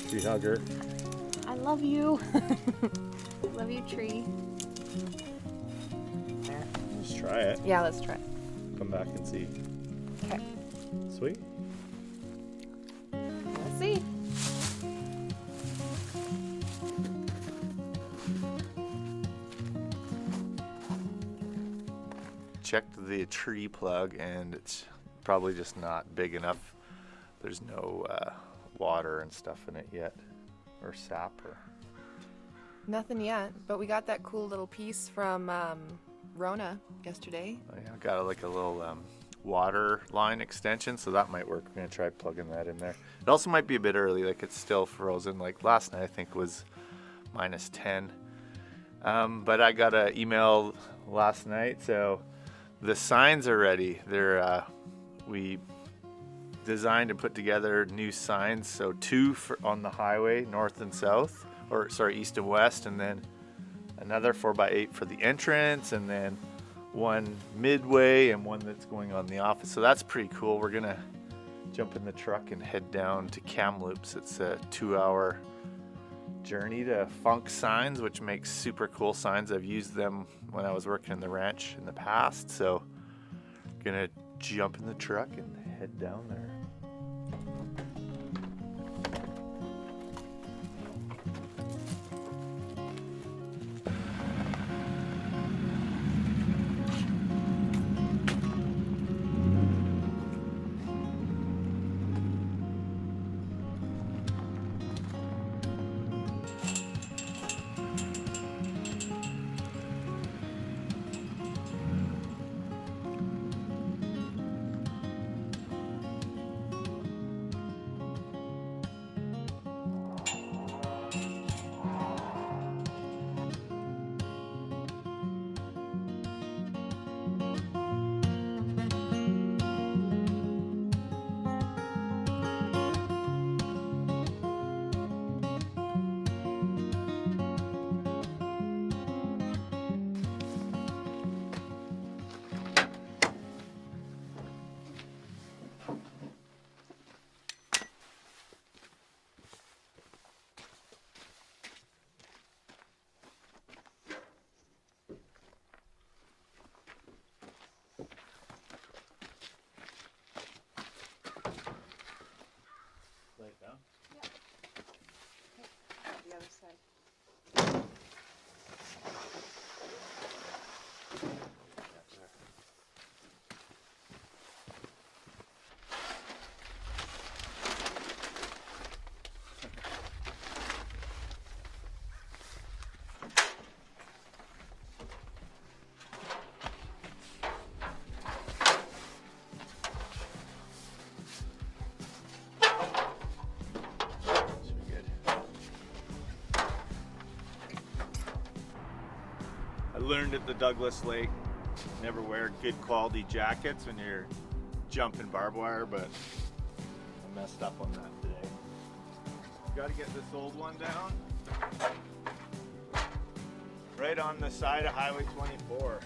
Tree hugger. I love you. Love you, tree. There. Let's try it. Yeah, let's try it. Come back and see. Okay. Sweet. Let's see. Checked the tree plug and it's probably just not big enough. There's no water and stuff in it yet, or sap or. Nothing yet, but we got that cool little piece from Rona yesterday. Oh, yeah, got like a little water line extension, so that might work. We're gonna try plugging that in there. It also might be a bit early, like it's still frozen. Like last night I think was -10. But I got an email last night, so the signs are ready. They're we designed and put together new signs, so 2 on the highway, north and south, or sorry, east and west, and then another 4x8 for the entrance, and then one midway and one that's going on the office. So that's pretty cool. We're gonna jump in the truck and head down to Kamloops. It's a 2-hour journey to Funk Signs, which makes super cool signs. I've used them when I was working in the ranch in the past, so gonna jump in the truck and head down there. Lay it down. The other side. I learned at the Douglas Lake, never wear good quality jackets when you're jumping barbed wire, but I messed up on that today. Got to get this old one down. Right on the side of Highway 24.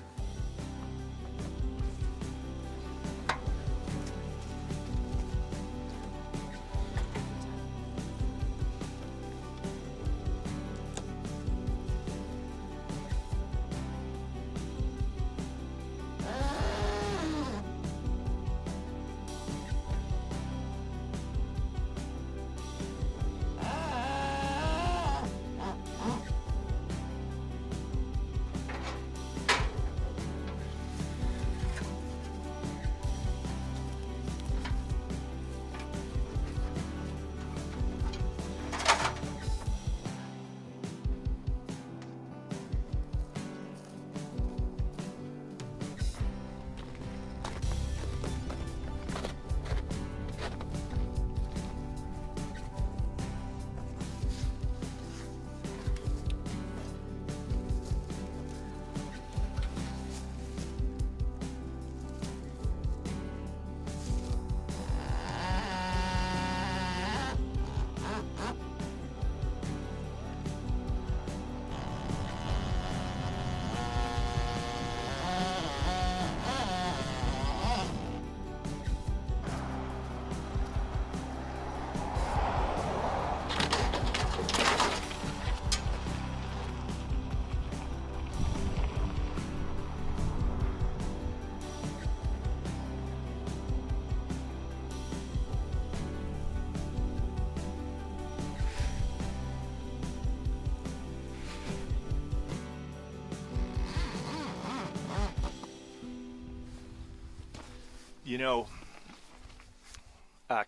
You know,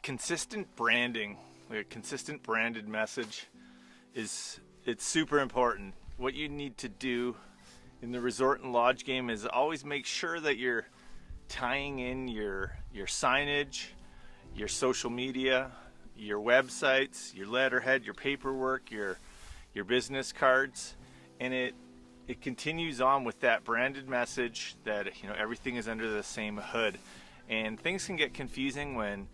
consistent branding, like a consistent branded message it's super important. What you need to do in the resort and lodge game is always make sure that you're tying in your signage, your social media, your websites, your letterhead, your paperwork, your business cards, and it continues on with that branded message that everything is under the same hood. And things can get confusing when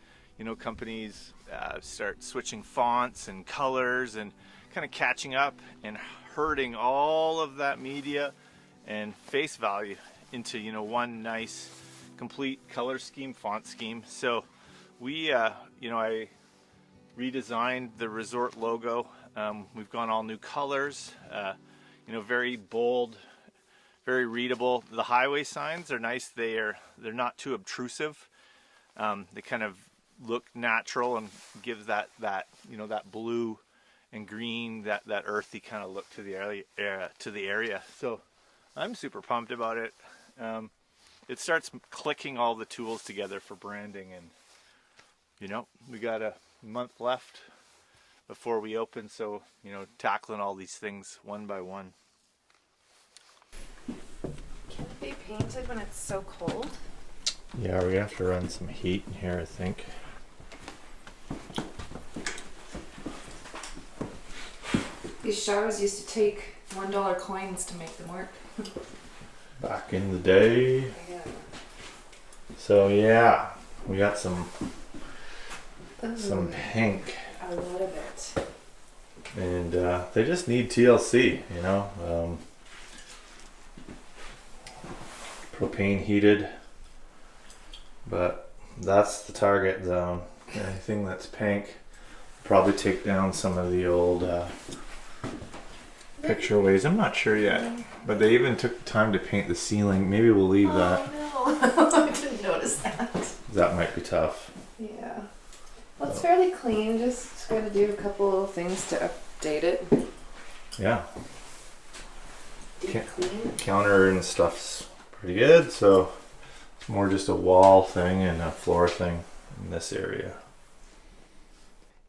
companies start switching fonts and colors and kind of catching up and herding all of that media and face value into one nice complete color scheme, font scheme. So we I redesigned the resort logo. We've gone all new colors, very bold, very readable. The highway signs are nice. They're not too obtrusive. They kind of look natural and give that blue and green, that earthy kind of look to the area. So I'm super pumped about it. It starts clicking all the tools together for branding, and we got a month left before we open, so tackling all these things one by one. Can it be painted when it's so cold? Yeah, we have to run some heat in here, I think. These showers used to take $1 coins to make them work. Back in the day. Yeah. So yeah, we got some pink. A little bit. And they just need TLC, propane heated, but that's the target zone. Anything that's pink, probably take down some of the old picture ways. I'm not sure yet, but they even took the time to paint the ceiling. Maybe we'll leave that. Oh no, I didn't notice that. That might be tough. Yeah. Well, it's fairly clean. Just got to do a couple of things to update it. Yeah. Deep clean. Counter and stuff's pretty good, so it's more just a wall thing and a floor thing in this area.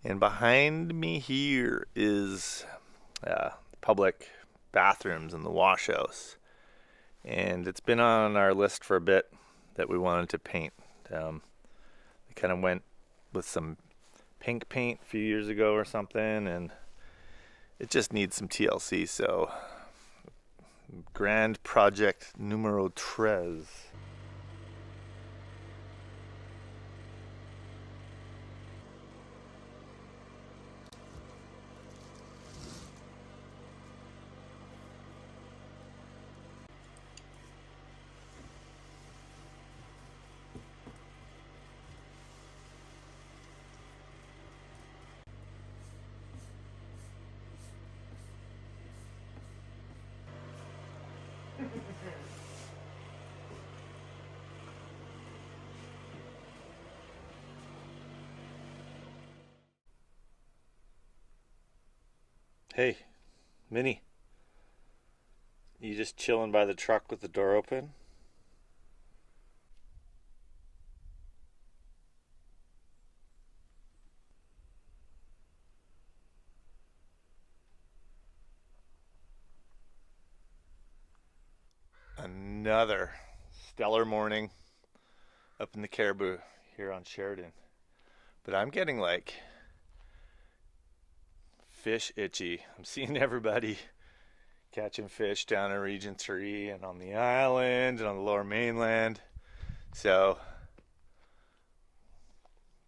And behind me here is public bathrooms in the wash house. And it's been on our list for a bit that we wanted to paint. We kind of went with some pink paint a few years ago or something, and it just needs some TLC, so grand project numero tres. Hey, Minnie. You just chilling by the truck with the door open? Another stellar morning up in the Caribou here on Sheridan. But I'm getting like fish itchy. I'm seeing everybody catching fish down in Region 3 and on the island and on the lower mainland. So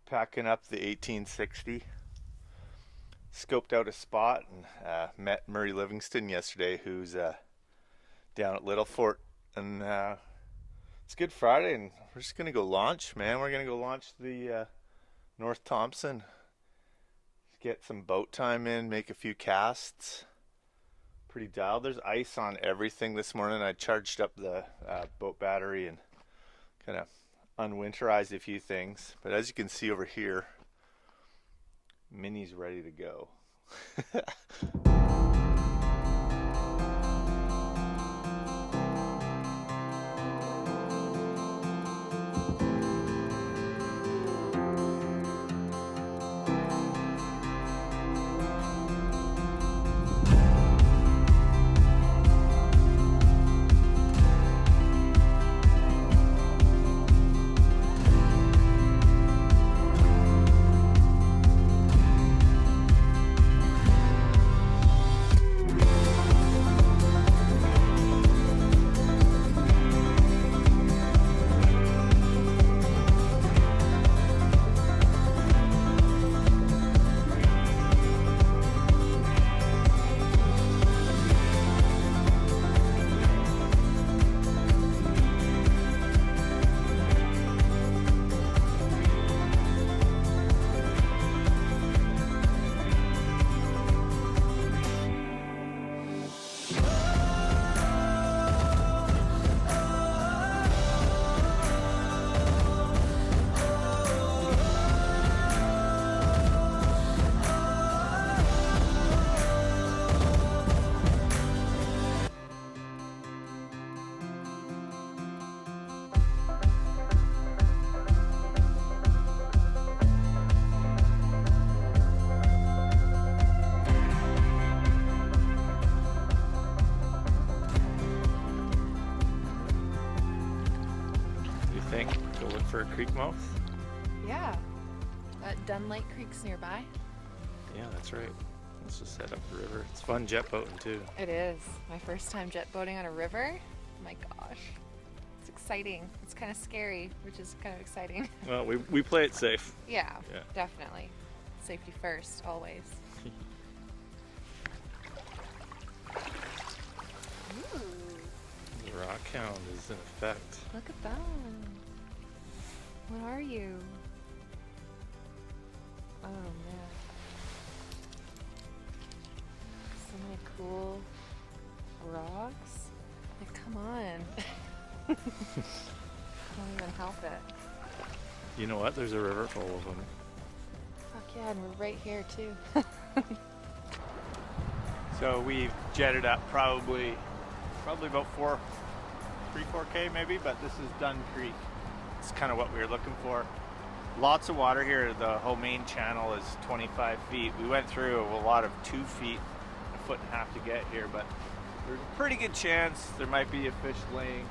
packing up the 1860. Scoped out a spot and met Murray Livingston yesterday, who's down at Little Fort. And it's Good Friday and we're just going to go launch, man. We're going to go launch the North Thompson. Get some boat time in, make a few casts. Pretty dialed. There's ice on everything this morning. I charged up the boat battery and kind of unwinterized a few things. But as you can see over here, Minnie's ready to go. For a creek mouth? Yeah. Dun Lake Creek's nearby. Yeah, that's right. Let's just head up the river. It's fun jet boating too. It is. My first time jet boating on a river. Oh my gosh. It's exciting. It's kind of scary, which is kind of exciting. Well, we play it safe. Yeah, Yeah. definitely. Safety first, always. Ooh, The rock hound is in effect. look at that. What are you? Oh man. So many cool rocks. Like, come on. Can't even help it. You know what? There's a river full of them. Yeah, and we're right here too. So we've jetted up probably about 3-4K maybe, but this is Dunn Creek. It's kind of what we were looking for. Lots of water here. The whole main channel is 25 feet. We went through a lot of 2 feet, a foot and a half to get here, but there's a pretty good chance there might be a fish laying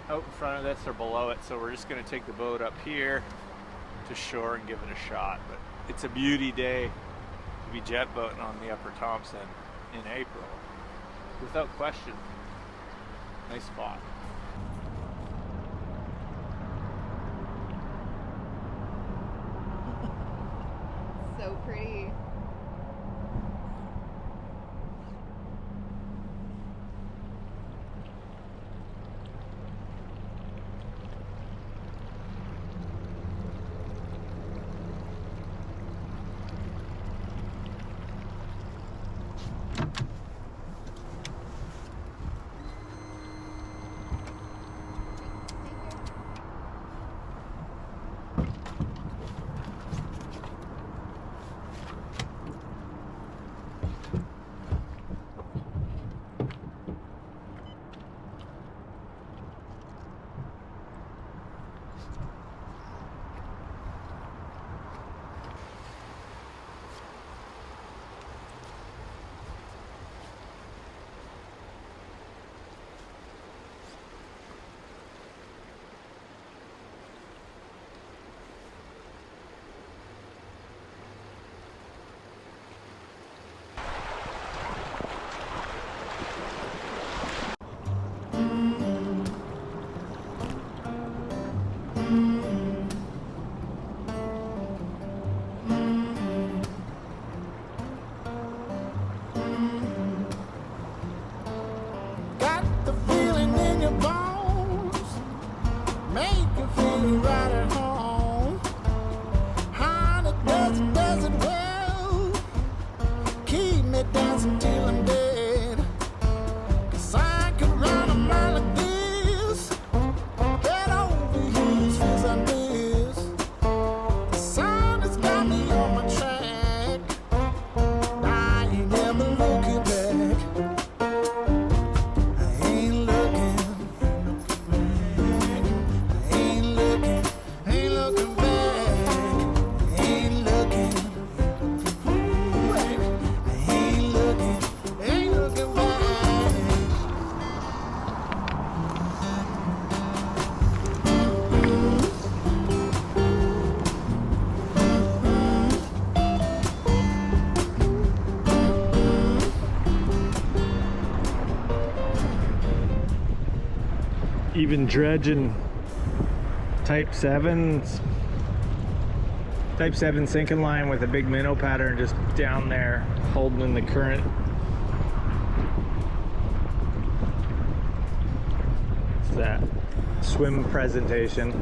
out in front of this or below it. So we're just gonna take the boat up here to shore and give it a shot. But it's a beauty day to be jet boating on the Upper Thompson in April, without question. Nice spot. So pretty. Even dredging type 7 sinking line with a big minnow pattern just down there holding in the current. It's that swim presentation.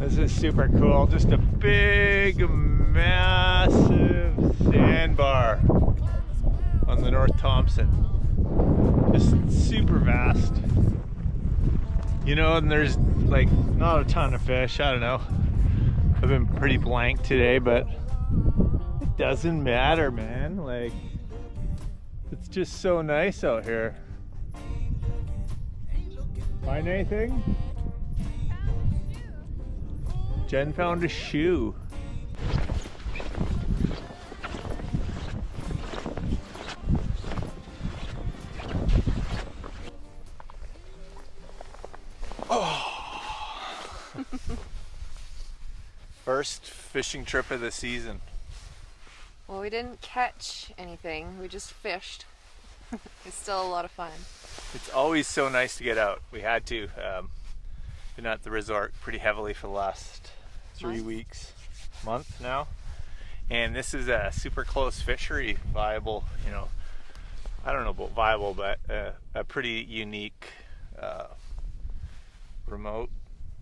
This is super cool. Just a big, massive sandbar on the North Thompson. Just super vast. You know, and there's like not a ton of fish. I don't know. I've been pretty blank today, but it doesn't matter, man. Like, it's just so nice out here. Find anything? Jen found a shoe. First fishing trip of the season. Well, we didn't catch anything. We just fished. It's still a lot of fun. It's always so nice to get out. We had to. Been at the resort pretty heavily for the last 3 weeks, month now. And this is a super close fishery, viable, you know, I don't know about viable, but a pretty unique, remote,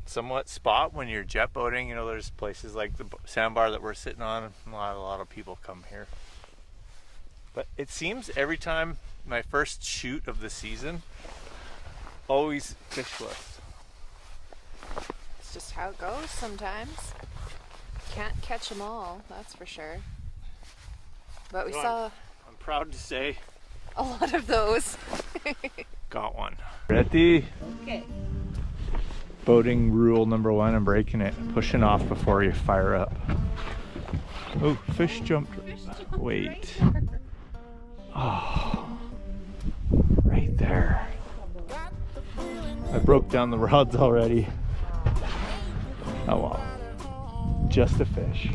somewhat spot when you're jet boating. You know, there's places like the sandbar that we're sitting on. A lot of people come here. But it seems every time my first shoot of the season, always fishless. It's just how it goes sometimes. Can't catch them all, that's for sure. But we saw I'm proud to say a lot of those. got one. Ready? Okay. Boating rule number 1, I'm breaking it. Pushing off before you fire up. Oh, fish jumped. Wait. Oh, right there. I broke down the rods already. Oh well. Just a fish.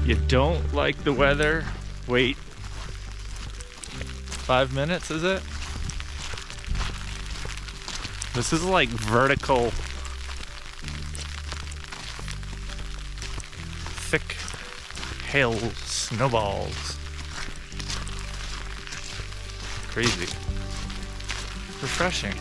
You don't like the weather? Wait. 5 minutes, is it? This is like vertical, thick hail snowballs. Crazy. Refreshing.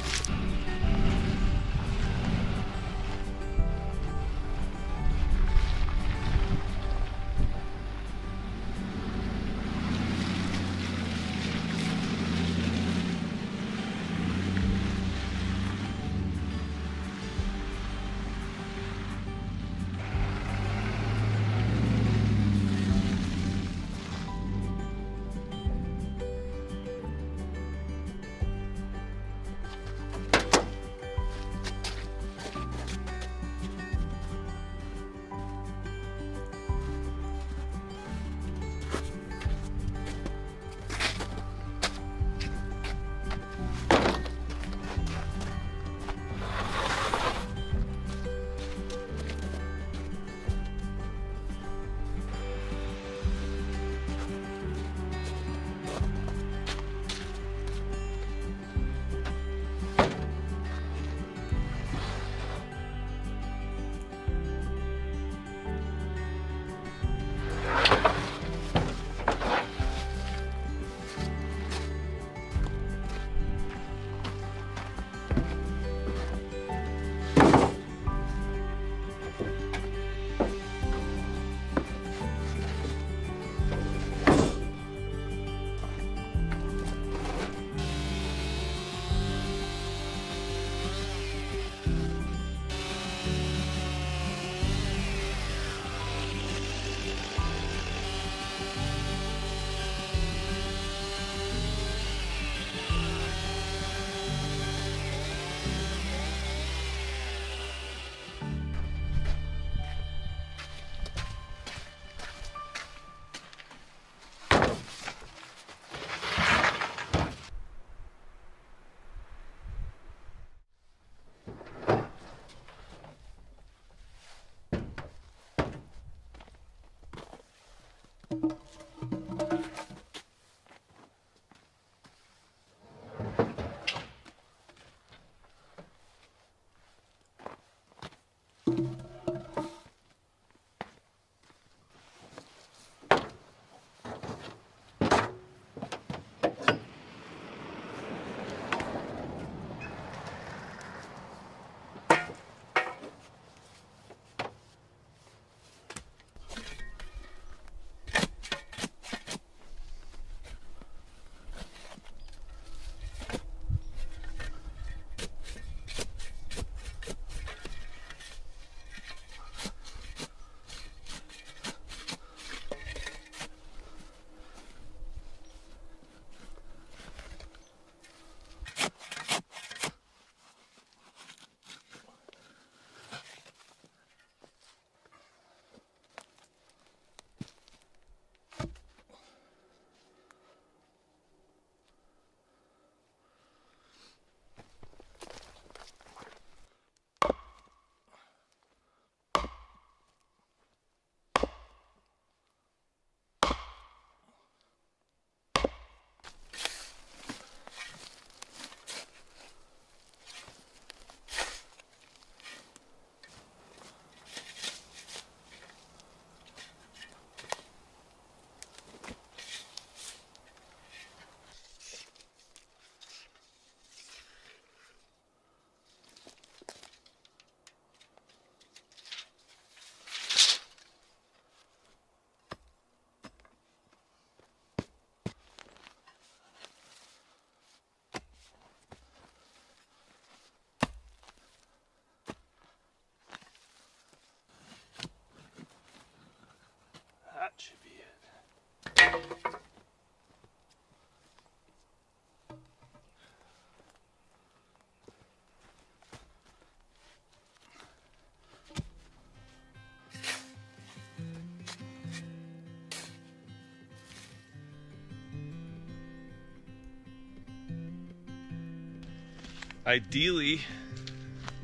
ideally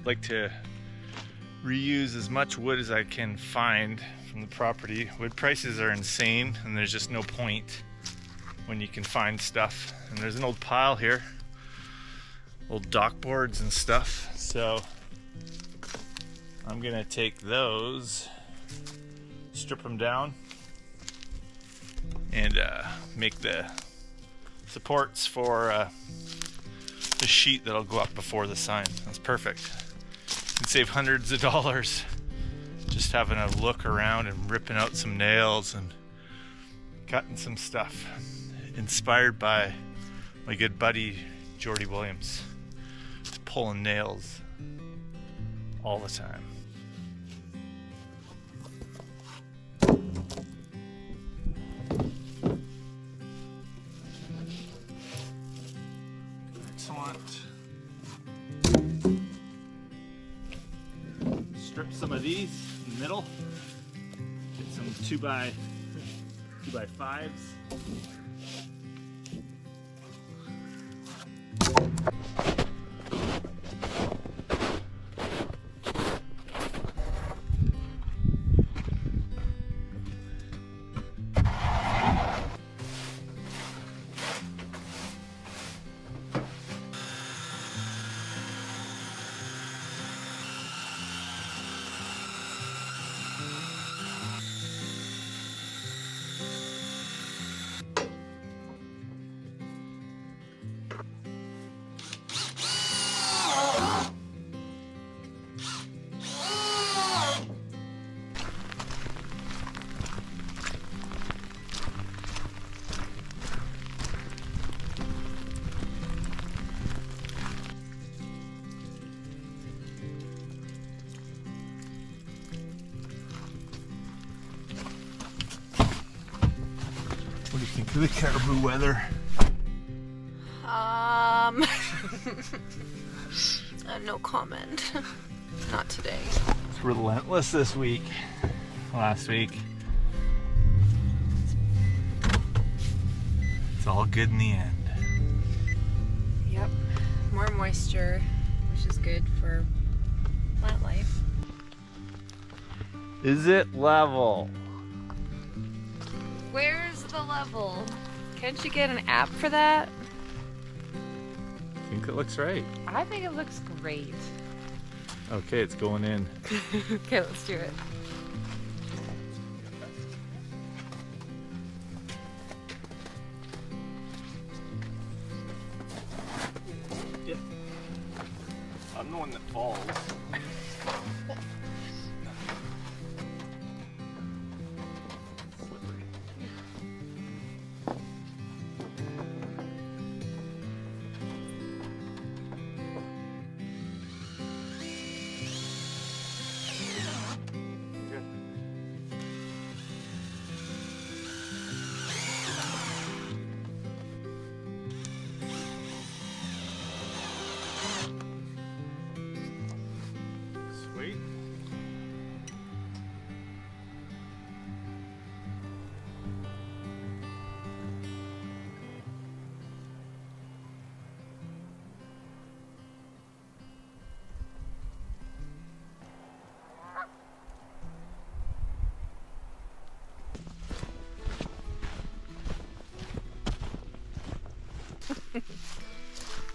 like to reuse as much wood as I can find from the property. Wood prices are insane and there's just no point when you can find stuff. And there's an old pile here, old dock boards and stuff. So I'm gonna take those, strip them down, and make the supports for the sheet that'll go up before the sign. That's perfect. You can save hundreds of dollars just having a look around and ripping out some nails and cutting some stuff. Inspired by my good buddy Jordy Williams. He's pulling nails all the time. Excellent. Strip some of these in the middle. Get some 2x5s. What do you think of the Caribou weather? No comment. Not today. It's relentless this week. Last week. It's all good in the end. Yep. More moisture, which is good for plant life. Is it level? Where's the level? Can't you get an app for that? I think it looks right. I think it looks great. Okay, it's going in. Okay, let's do it. Yep. I'm the one that falls. Sweet.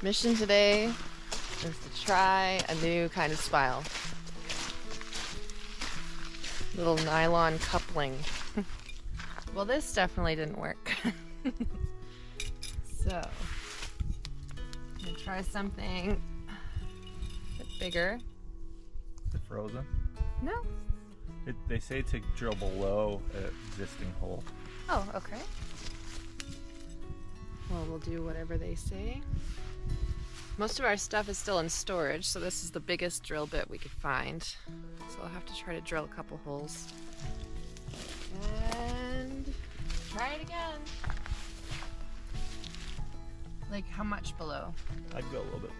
Mission today is to try a new kind of spile. Little nylon coupling. Well, this definitely didn't work. So, I'm gonna try something a bit bigger. Is it frozen? No. They say to drill below an existing hole. Oh, okay. Well, we'll do whatever they say. Most of our stuff is still in storage, so this is the biggest drill bit we could find. So I'll have to try to drill a couple holes. And try it again. Like, how much below? I'd go a little bit more.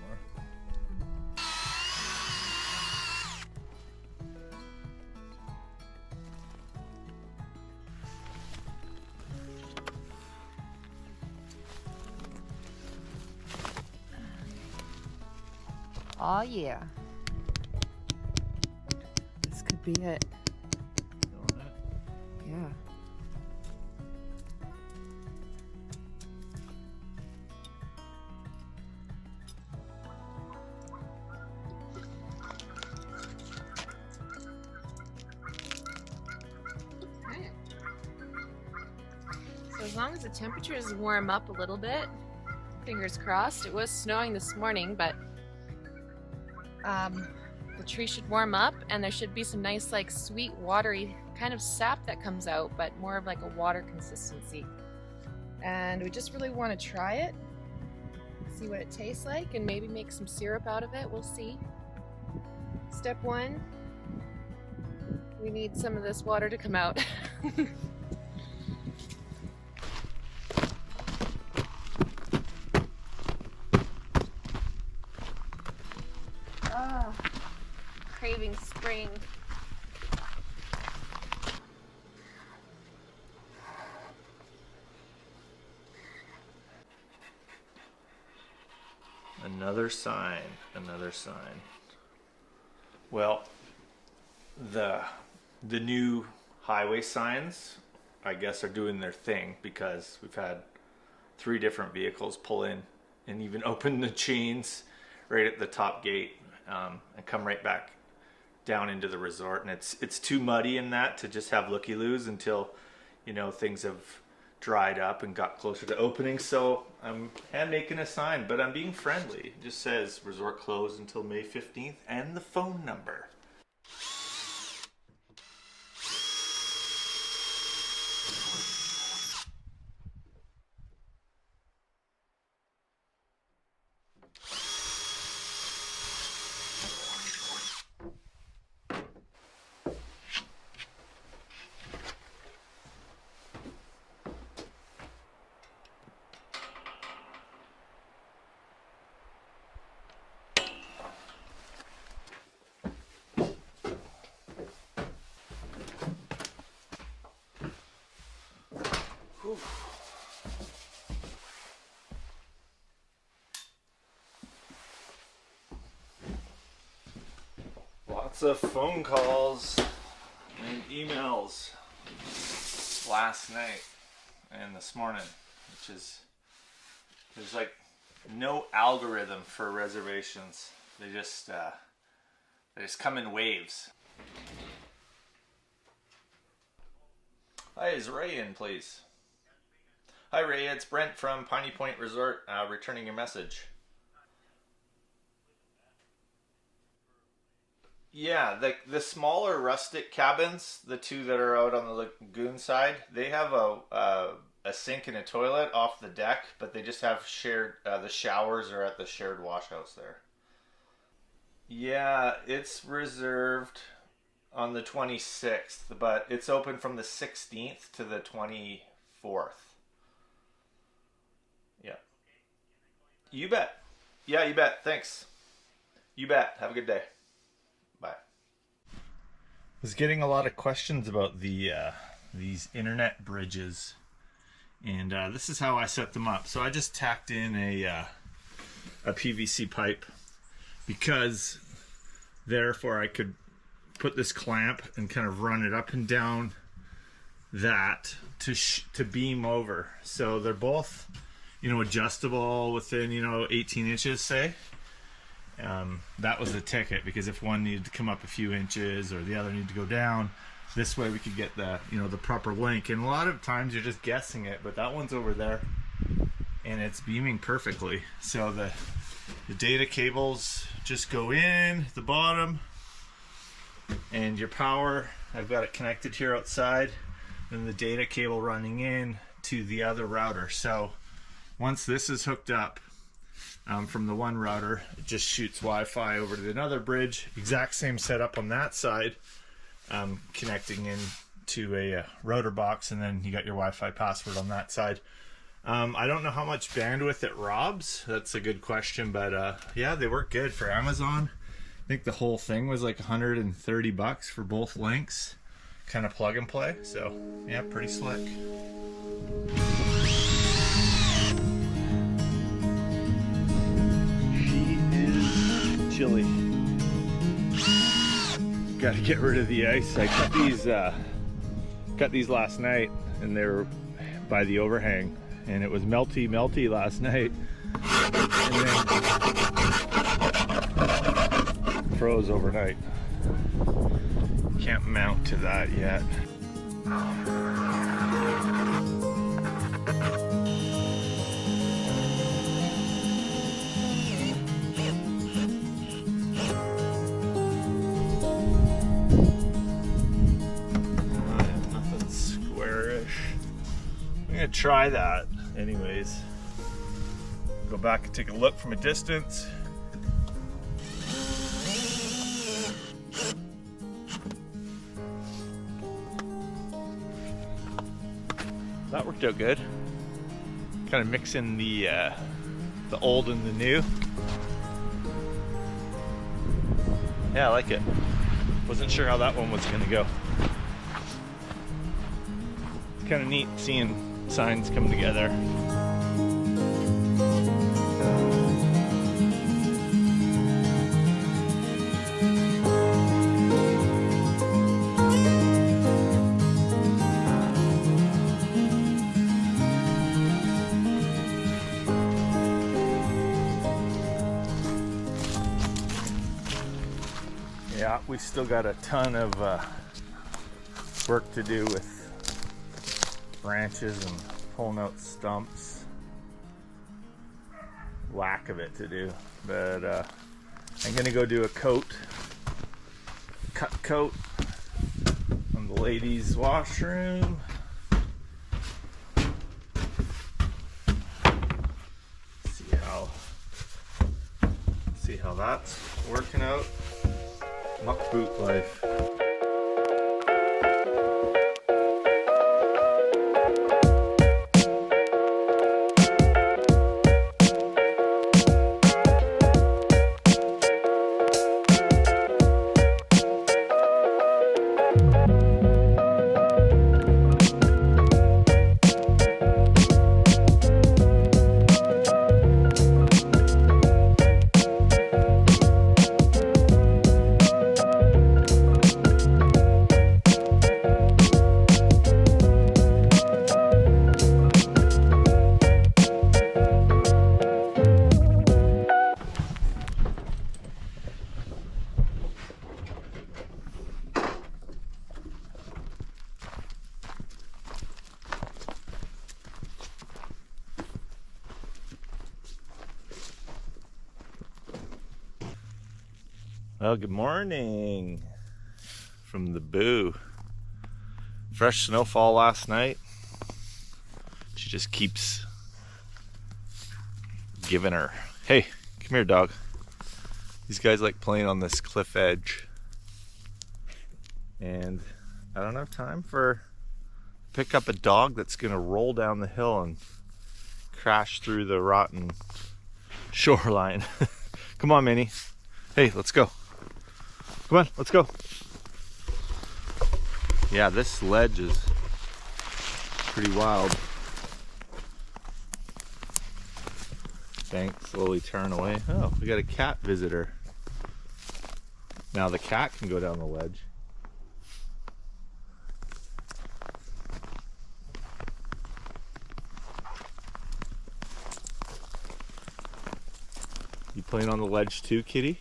Oh yeah. This could be it. Yeah. So as long as the temperatures warm up a little bit, fingers crossed. It was snowing this morning, but the tree should warm up and there should be some nice, like, sweet, watery kind of sap that comes out, but more of like a water consistency. And we just really want to try it, see what it tastes like, and maybe make some syrup out of it. We'll see. Step one, we need some of this water to come out. Craving spring. Another sign, another sign. Well, the new highway signs, I guess, are doing their thing, because we've had 3 different vehicles pull in and even open the chains right at the top gate, and come right back down into the resort. And it's too muddy in that to just have looky-loos until, you know, things have dried up and got closer to opening. So I'm hand making a sign, but I'm being friendly. It just says resort closed until May 15th and the phone number. Lots of phone calls and emails last night and this morning, which is, there's like no algorithm for reservations. They just come in waves. Hi, is Ray in, please? Hi Ray, it's Brent from Piney Point Resort, returning your message. Yeah, the smaller rustic cabins, the 2 that are out on the lagoon side, they have a sink and a toilet off the deck, but they just have shared, the showers are at the shared wash house there. Yeah, it's reserved on the 26th, but it's open from the 16th to the 24th. Yeah. You bet. Yeah, you bet. Thanks. You bet. Have a good day. Bye. I was getting a lot of questions about these internet bridges, and this is how I set them up. So I just tacked in a PVC pipe, because therefore I could put this clamp and kind of run it up and down that to beam over. So they're both, you know, adjustable within, you know, 18 inches, say. That was the ticket, because if one needed to come up a few inches or the other needed to go down, this way we could get the, you know, the proper link. And a lot of times you're just guessing it, but that one's over there and it's beaming perfectly. So the data cables just go in the bottom, and your power, I've got it connected here outside, and the data cable running in to the other router. So once this is hooked up from the one router, it just shoots Wi-Fi over to another bridge. Exact same setup on that side, connecting in to a router box, and then you got your Wi-Fi password on that side. I don't know how much bandwidth it robs. That's a good question, but yeah, they work good for Amazon. I think the whole thing was like $130 for both links, kind of plug and play. So yeah, pretty slick. She is chilly. Got to get rid of the ice. I cut these last night, and they were by the overhang, and it was melty last night, and then froze overnight. Can't mount to that yet. I'm gonna try that anyways. Go back and take a look from a distance. That worked out good. Kind of mixing the old and the new. Yeah, I like it. Wasn't sure how that one was gonna go. It's kind of neat seeing signs come together. Yeah, we still got a ton of work to do with branches and pulling out stumps. Lack of it to do, but I'm gonna go do a cut coat on the ladies' washroom. See how that's working out. Muck boot life. Well, good morning from the Boo. Fresh snowfall last night. She just keeps giving her. Hey, come here, dog. These guys like playing on this cliff edge. And I don't have time for pick up a dog that's gonna roll down the hill and crash through the rotten shoreline. Come on, Minnie. Hey, let's go. Come on, let's go. Yeah, this ledge is pretty wild. Bank slowly turn away. Oh, we got a cat visitor. Now the cat can go down the ledge. You playing on the ledge too, kitty?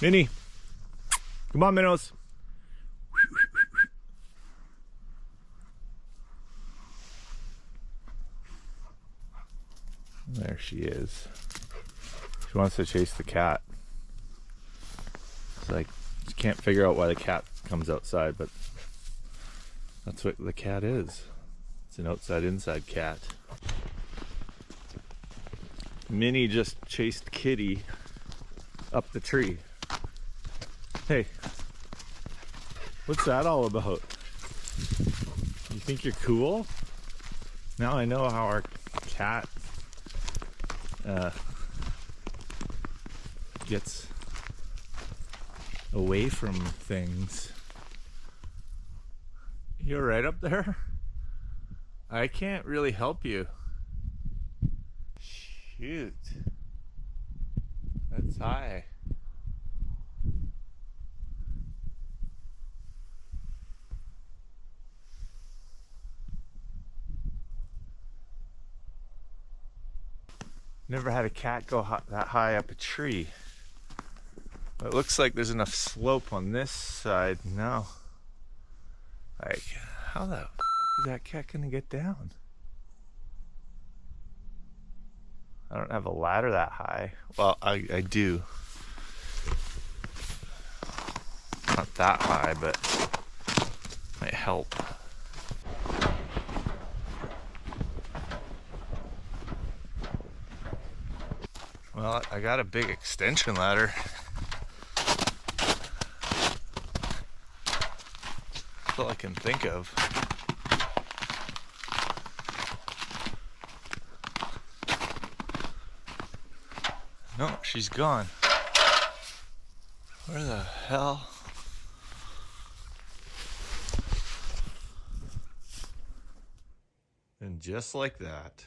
Minnie, come on, minnows. There she is. She wants to chase the cat. It's like, she can't figure out why the cat comes outside, but that's what the cat is. It's an outside-inside cat. Minnie just chased Kitty up the tree. Hey, what's that all about? You think you're cool? Now I know how our cat gets away from things. You're right up there? I can't really help you. Shoot. That's high. Never had a cat go that high up a tree. It looks like there's enough slope on this side. No. Like, how the f is that cat gonna get down? I don't have a ladder that high. Well, I do. Not that high, but might help. Well, I got a big extension ladder. That's all I can think of. No, she's gone. Where the hell? And just like that.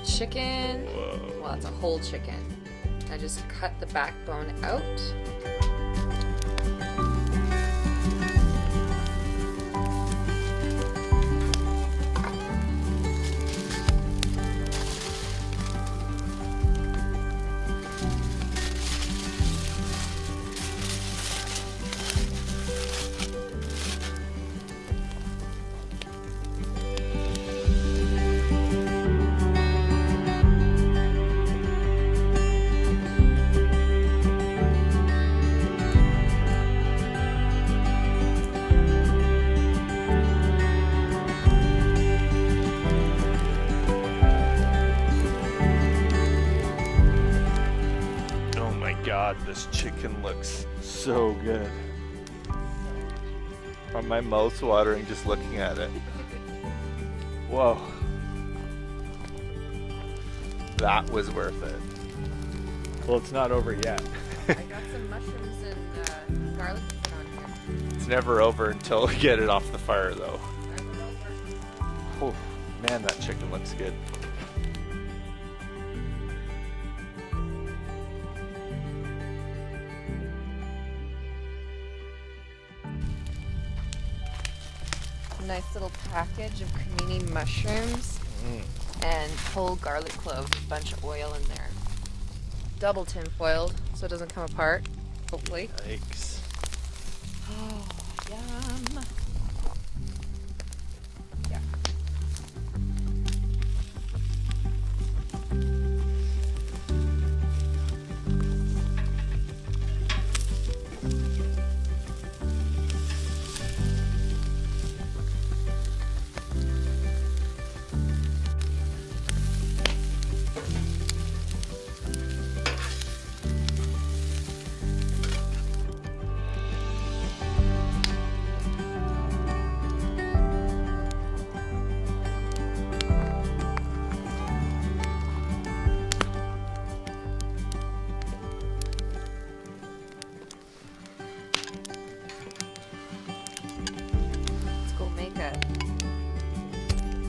Chicken. Whoa. Well, it's a whole chicken. I just cut the backbone out. God, this chicken looks so good. My mouth's watering just looking at it. Whoa. That was worth it. Well, it's not over yet. I got some mushrooms and garlic to put on here. It's never over until we get it off the fire, though. Never over. Oh, man, that chicken looks good. Nice little package of cremini mushrooms and whole garlic clove, a bunch of oil in there. Double tin foiled so it doesn't come apart, hopefully. Yikes. Oh, yum. Yeah.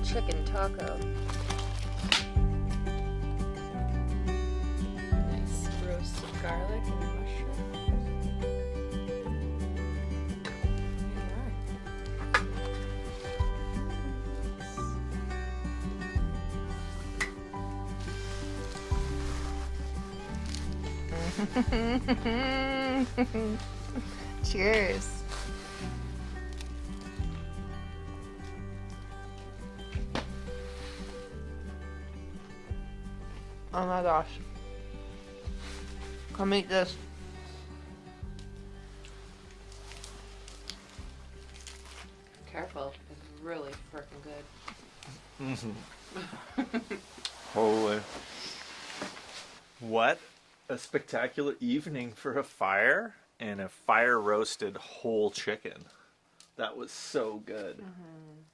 Chicken taco. Nice roast Cheers. Oh my gosh. Come eat this. Careful, it's really freaking good. Holy. What a spectacular evening for a fire and a fire roasted whole chicken. That was so good.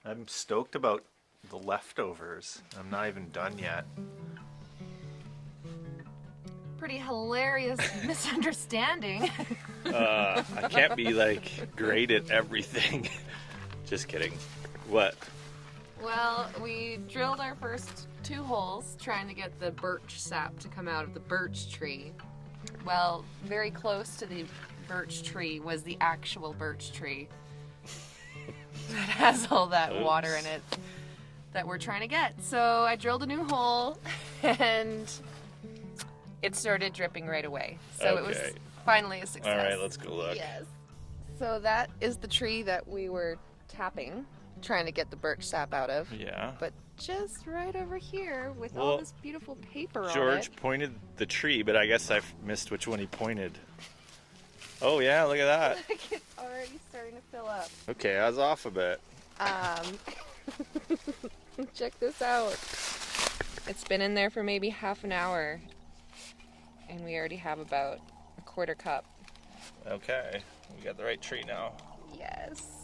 I'm stoked about the leftovers. I'm not even done yet. Pretty hilarious misunderstanding. I can't be like great at everything. Just kidding. What? Well, we drilled our first 2 holes trying to get the birch sap to come out of the birch tree. Well, very close to the birch tree was the actual birch tree that has all that water in it that we're trying to get. So I drilled a new hole and it started dripping right away. So it was finally a success. All right, let's go look. Yes. So that is the tree that we were tapping, trying to get the birch sap out of. Yeah. But just right over here with all this beautiful paper on it. George pointed the tree, but I guess I missed which one he pointed. Oh yeah, look at that. Look, it's already starting to fill up. Okay, I was off a bit. Check this out. It's been in there for maybe half an hour, and we already have about a 1/4 cup. Okay, we got the right tree now. Yes.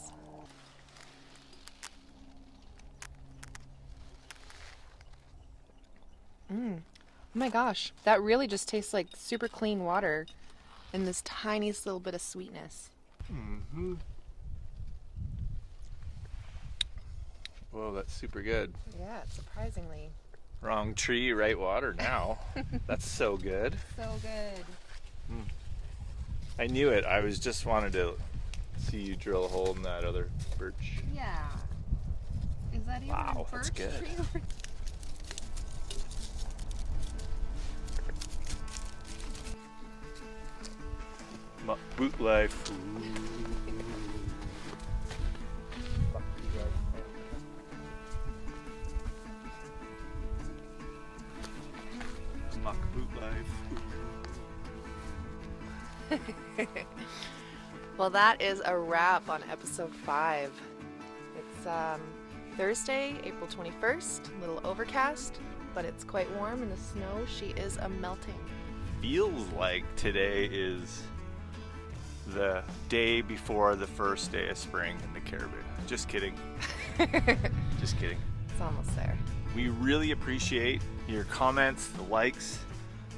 Oh my gosh, that really just tastes like super clean water and this tiniest little bit of sweetness. Whoa, that's super good. Yeah, surprisingly. Wrong tree, right water now. That's so good. So good. I knew it. I was just wanted to see you drill a hole in that other birch. Yeah. Is that even Wow, a that's birch good. tree? Boot life. Muck boot life. Well, that is a wrap on episode 5. It's Thursday, April 21st, a little overcast, but it's quite warm and the snow, she is a-melting. Feels like today is the day before the first day of spring in the Caribou. Just kidding. Just kidding. It's almost there. We really appreciate your comments, the likes,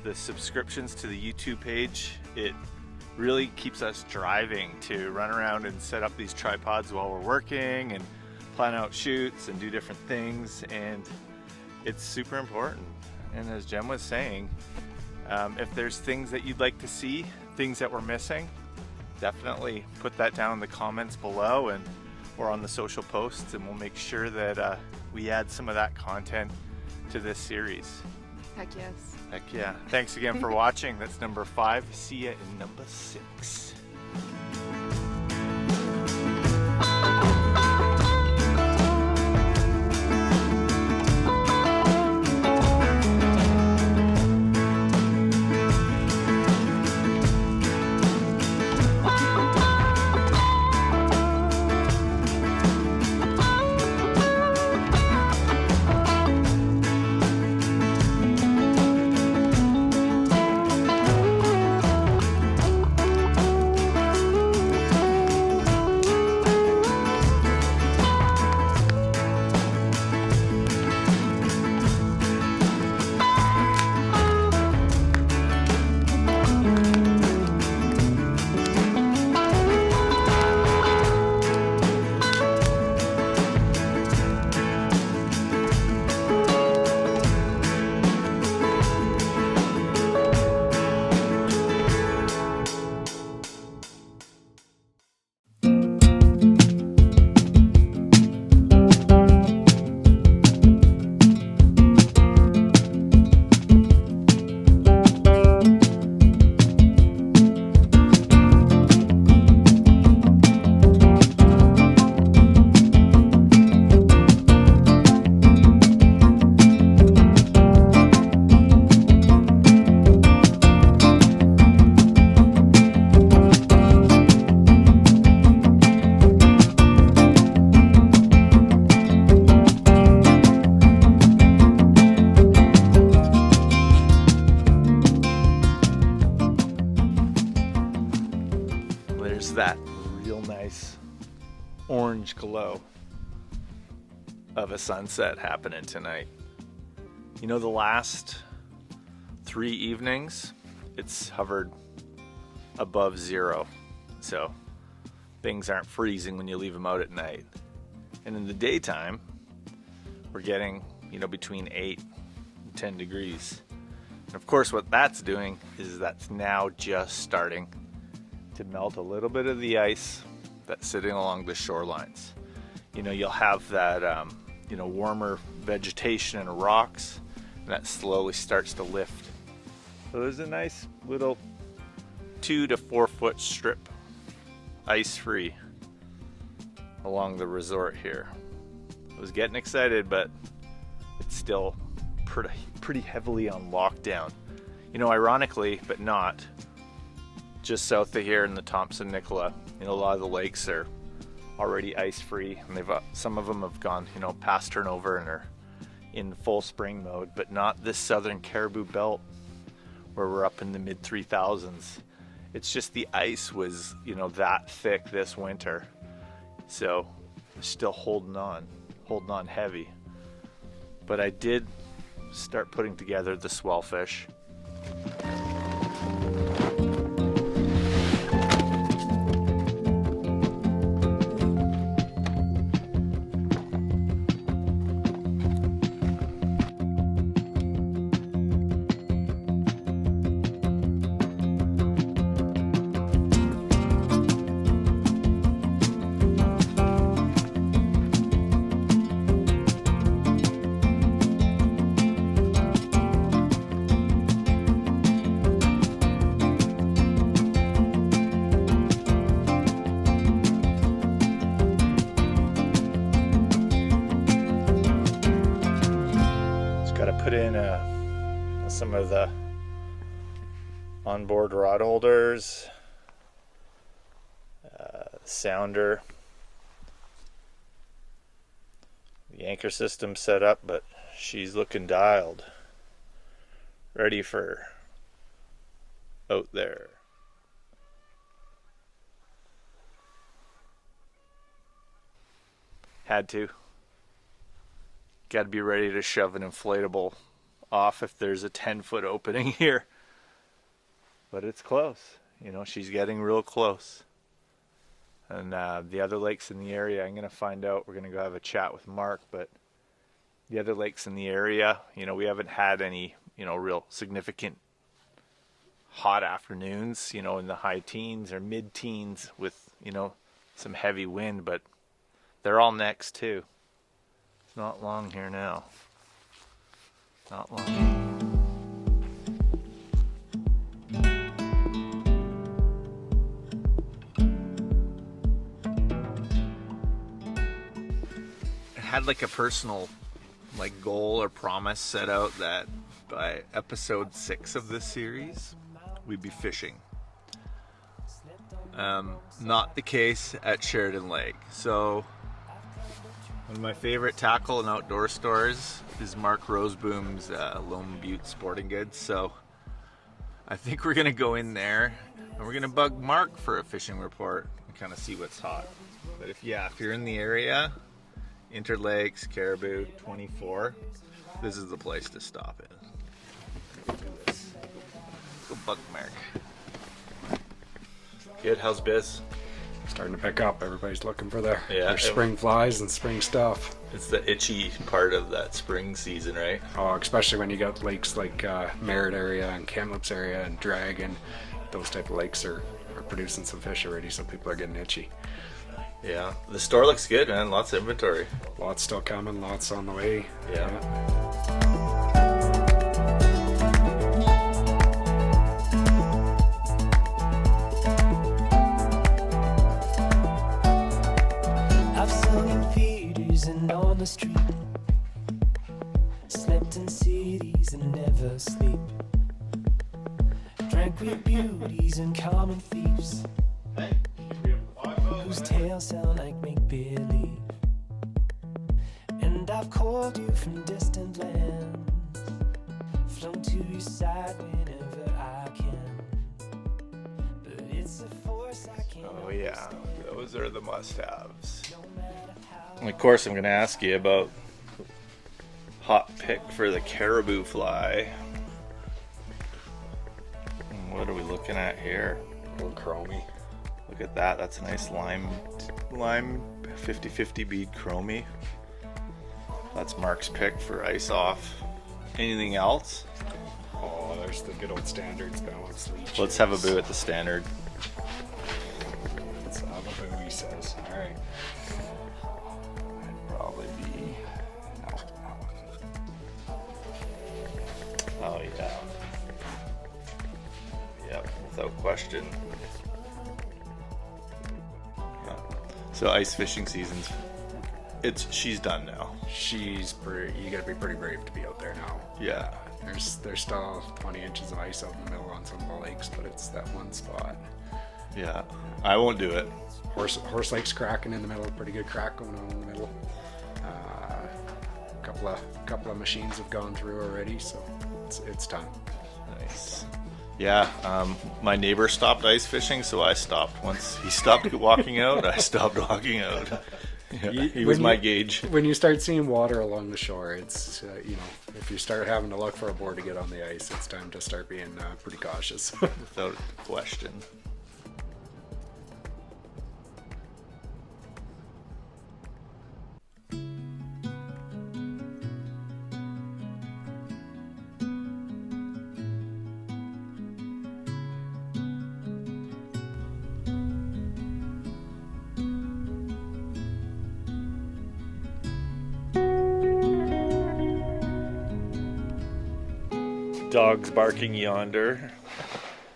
the subscriptions to the YouTube page. It really keeps us driving to run around and set up these tripods while we're working and plan out shoots and do different things, and it's super important. And as Jem was saying, if there's things that you'd like to see, things that we're missing, definitely put that down in the comments below and or on the social posts, and we'll make sure that we add some of that content to this series. Heck yes. Heck yeah. Thanks again for watching. That's number 5. See ya in number 6. orange glow of a sunset happening tonight. You know, the last 3 evenings, it's hovered above 0. So things aren't freezing when you leave them out at night. And in the daytime, we're getting, you know, between 8 and 10 degrees. And of course, what that's doing is that's now just starting to melt a little bit of the ice that's sitting along the shorelines. You know, you'll have that, you know, warmer vegetation and rocks, and that slowly starts to lift. So there's a nice little 2 to 4 foot strip, ice-free, along the resort here. I was getting excited, but it's still pretty heavily on lockdown. You know, ironically, but not, just south of here in the Thompson-Nicola, you know, a lot of the lakes are already ice-free, and some of them have gone, you know, past turnover and are in full spring mode, but not this southern Caribou belt where we're up in the mid 3000s. It's just the ice was, you know, that thick this winter, so we're still holding on heavy. But I did start putting together the swellfish. Put in some of the onboard rod holders, sounder, the anchor system set up, but she's looking dialed, ready for out there. Had to. Got to be ready to shove an inflatable off if there's a 10-foot opening here. But it's close. You know, she's getting real close. And the other lakes in the area, I'm going to find out. We're going to go have a chat with Mark. But the other lakes in the area, you know, we haven't had any, you know, real significant hot afternoons, you know, in the high teens or mid-teens with, you know, some heavy wind. But they're all next too. Not long here now. Not long. I had like a personal like goal or promise set out that by episode 6 of this series we'd be fishing. Not the case at Sheridan Lake. So one of my favorite tackle and outdoor stores is Mark Roseboom's Lone Butte Sporting Goods. So I think we're going to go in there and we're going to bug Mark for a fishing report and kind of see what's hot. But if you're in the area, Interlakes, Caribou, 24, this is the place to stop in. Let's do this. Go bug Mark. Good, how's biz? Starting to pick up. Everybody's looking for their spring flies and spring stuff. It's the itchy part of that spring season, right? Oh, especially when you got lakes like Merritt area and Kamloops area and Dragon. Those type of lakes are producing some fish already, so people are getting itchy. Yeah, the store looks good, man. Lots of inventory. Lots still coming, lots on the way. Yeah. On the street, slept in cities and never sleep, drank with beauties and common thieves, whose tales sound like make-believe. And I've called you from distant lands, flown to your side whenever I can, but it's a force I can't understand. Those are the must-haves. Of course, I'm going to ask you about hot pick for the Caribou fly. What are we looking at here? A little chromie. Look at that. That's a nice lime 50-50 bead chromie. That's Mark's pick for ice off. Anything else? Oh, there's the good old standards balance leech. Let's have a boo at the standard. Let's have a boo, he says. All right. I'd probably be. No, that one. Oh yeah. Yep, without question. Yeah. So ice fishing season's. She's done now. She's pretty. You gotta be pretty brave to be out there now. Yeah. There's still 20 inches of ice out in the middle on some of the lakes, but it's that one spot. Yeah. I won't do it. Horse Lake's cracking in the middle. Pretty good crack going on in the middle. Couple of machines have gone through already, so it's time. Nice. Yeah, my neighbor stopped ice fishing, so I stopped. Once he stopped walking out, I stopped walking out. Yeah, he was my gauge. When you start seeing water along the shore, it's if you start having to look for a board to get on the ice, it's time to start being pretty cautious. Without question. Dogs barking yonder.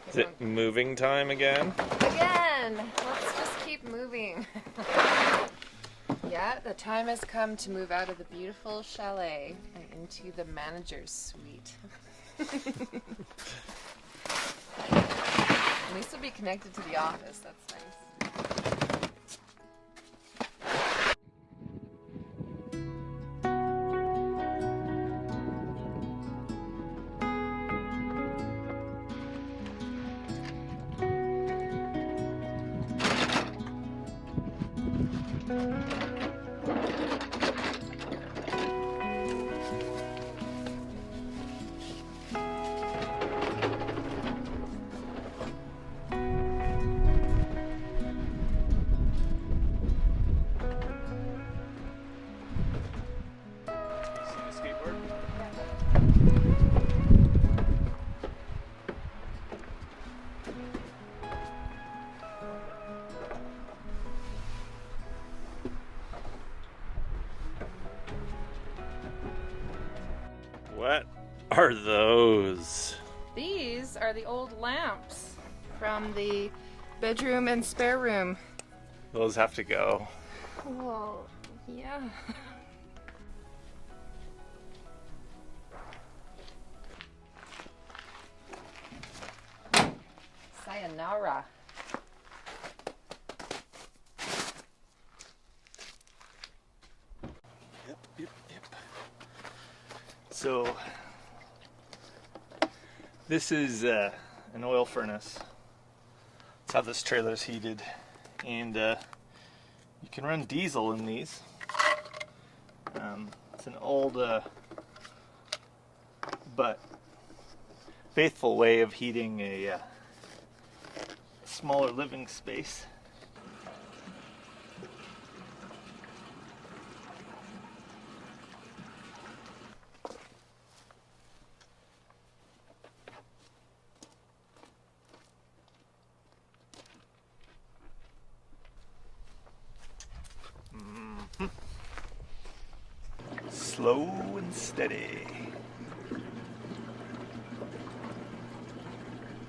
Is it moving time again? Again! Let's just keep moving. Yeah, the time has come to move out of the beautiful chalet and into the manager's suite. At least we'll be connected to the office, that's nice. What are those? These are the old lamps from the bedroom and spare room. Those have to go. Well, yeah. Sayonara. Yep. So, this is an oil furnace. That's how this trailer is heated. And you can run diesel in these. It's an old but faithful way of heating a smaller living space. Slow and steady.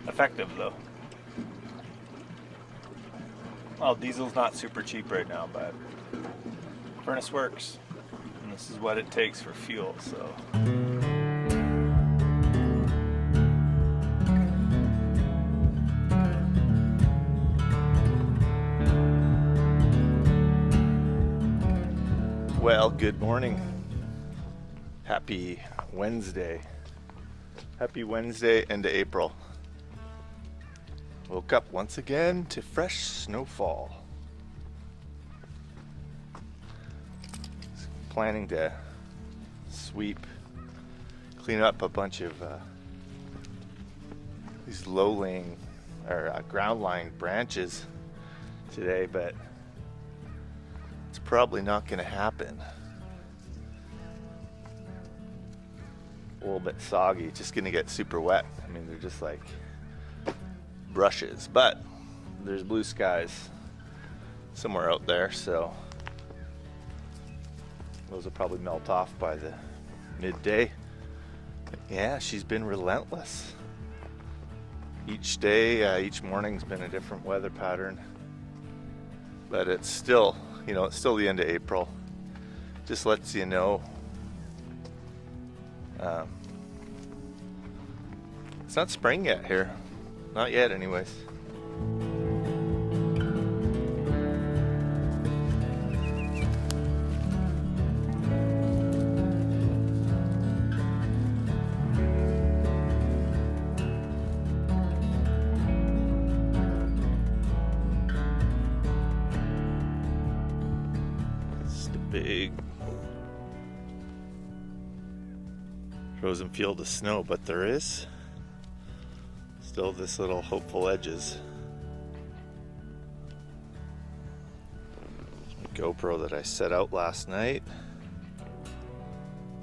Effective though. Well, diesel's not super cheap right now, but furnace works. And this is what it takes for fuel, so. Well, good morning. Happy Wednesday. Happy Wednesday into April. Woke up once again to fresh snowfall. planning to clean up a bunch of these low-laying or ground-lying branches today, but it's probably not going to happen. A little bit soggy, just going to get super wet. I mean, they're just like brushes, but there's blue skies somewhere out there, so those will probably melt off by the midday. But yeah, she's been relentless. Each day, each morning's been a different weather pattern, but it's still, it's still the end of April. Just lets you know it's not spring yet here. Not yet, anyways. Big frozen field of snow, but there is still this little hopeful edges. GoPro that I set out last night,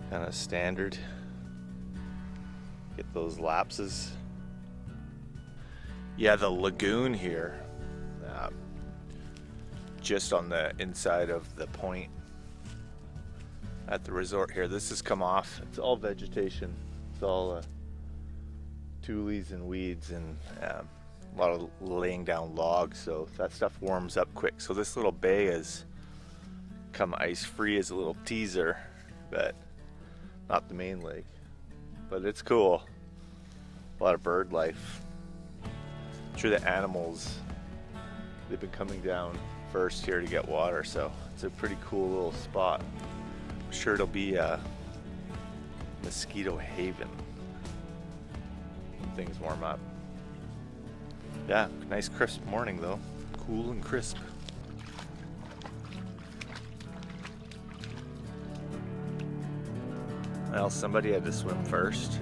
kind of standard. Get those lapses. Yeah, the lagoon here, just on the inside of the point at the resort here. This has come off. It's all vegetation. It's all tules and weeds and a lot of laying down logs, so that stuff warms up quick. So this little bay has come ice free as a little teaser, but not the main lake. But it's cool. A lot of bird life. I'm sure the animals, they've been coming down first here to get water, so it's a pretty cool little spot. I'm sure it'll be a mosquito haven when things warm up. Yeah, nice crisp morning though. Cool and crisp. Well, somebody had to swim first.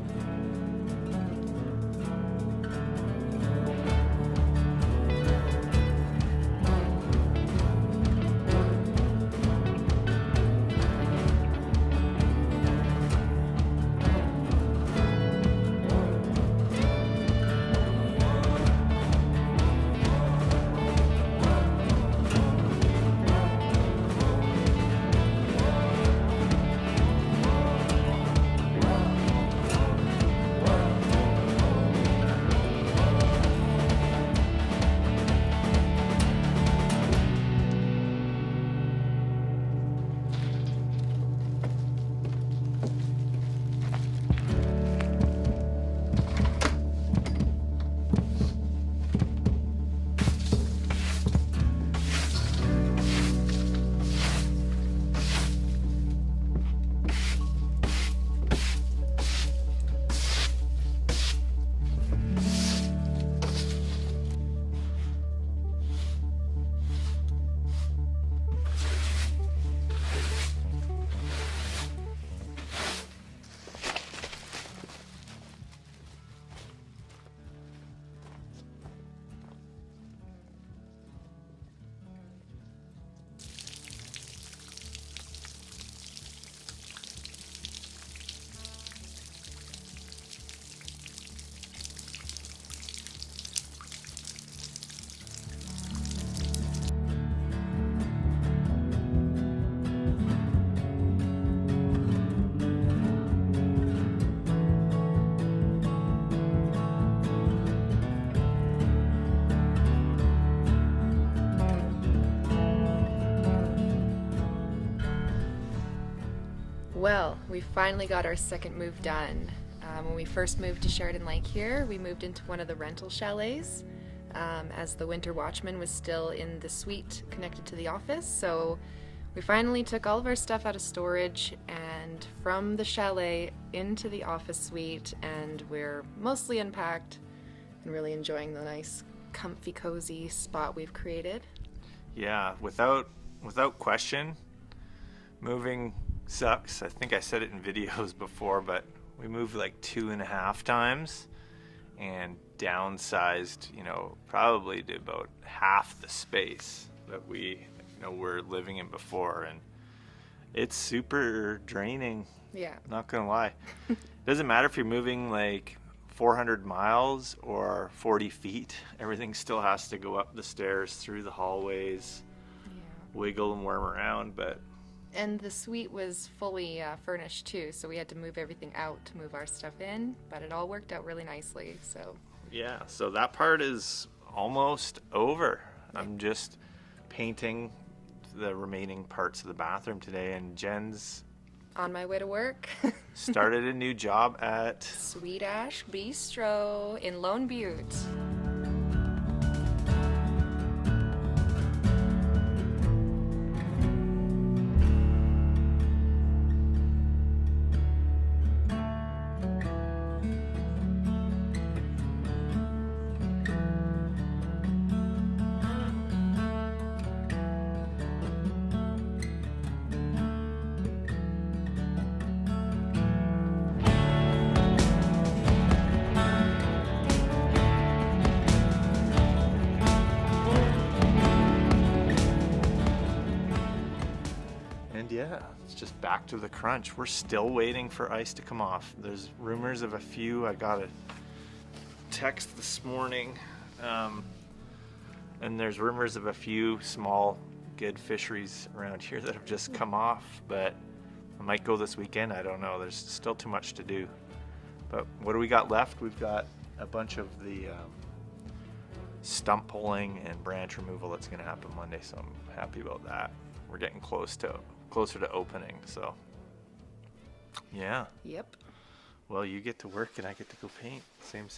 Well, we finally got our second move done. When we first moved to Sheridan Lake here, we moved into one of the rental chalets as the winter watchman was still in the suite connected to the office. So we finally took all of our stuff out of storage and from the chalet into the office suite, and we're mostly unpacked and really enjoying the nice, comfy, cozy spot we've created. Yeah, without question, moving sucks. I think I said it in videos before, but we moved like 2.5 times and downsized, probably to about half the space that we, were living in before. And it's super draining. Yeah. Not gonna lie. It doesn't matter if you're moving like 400 miles or 40 feet. Everything still has to go up the stairs, through the hallways, wiggle and worm around. And the suite was fully furnished too, so we had to move everything out to move our stuff in, but it all worked out really nicely. So yeah, so that part is almost over. I'm just painting the remaining parts of the bathroom today, and Jen's on my way to work. started a new job at Sweet Ash Bistro in Lone Butte. And yeah, it's just back to the crunch. We're still waiting for ice to come off. There's rumors of a few. I got a text this morning, and there's rumors of a few small, good fisheries around here that have just come off, but I might go this weekend. I don't know. There's still too much to do. But what do we got left? We've got a bunch of the stump pulling and branch removal that's going to happen Monday, so I'm happy about that. We're getting closer to opening, so yeah. Yep. Well, you get to work and I get to go paint. Same.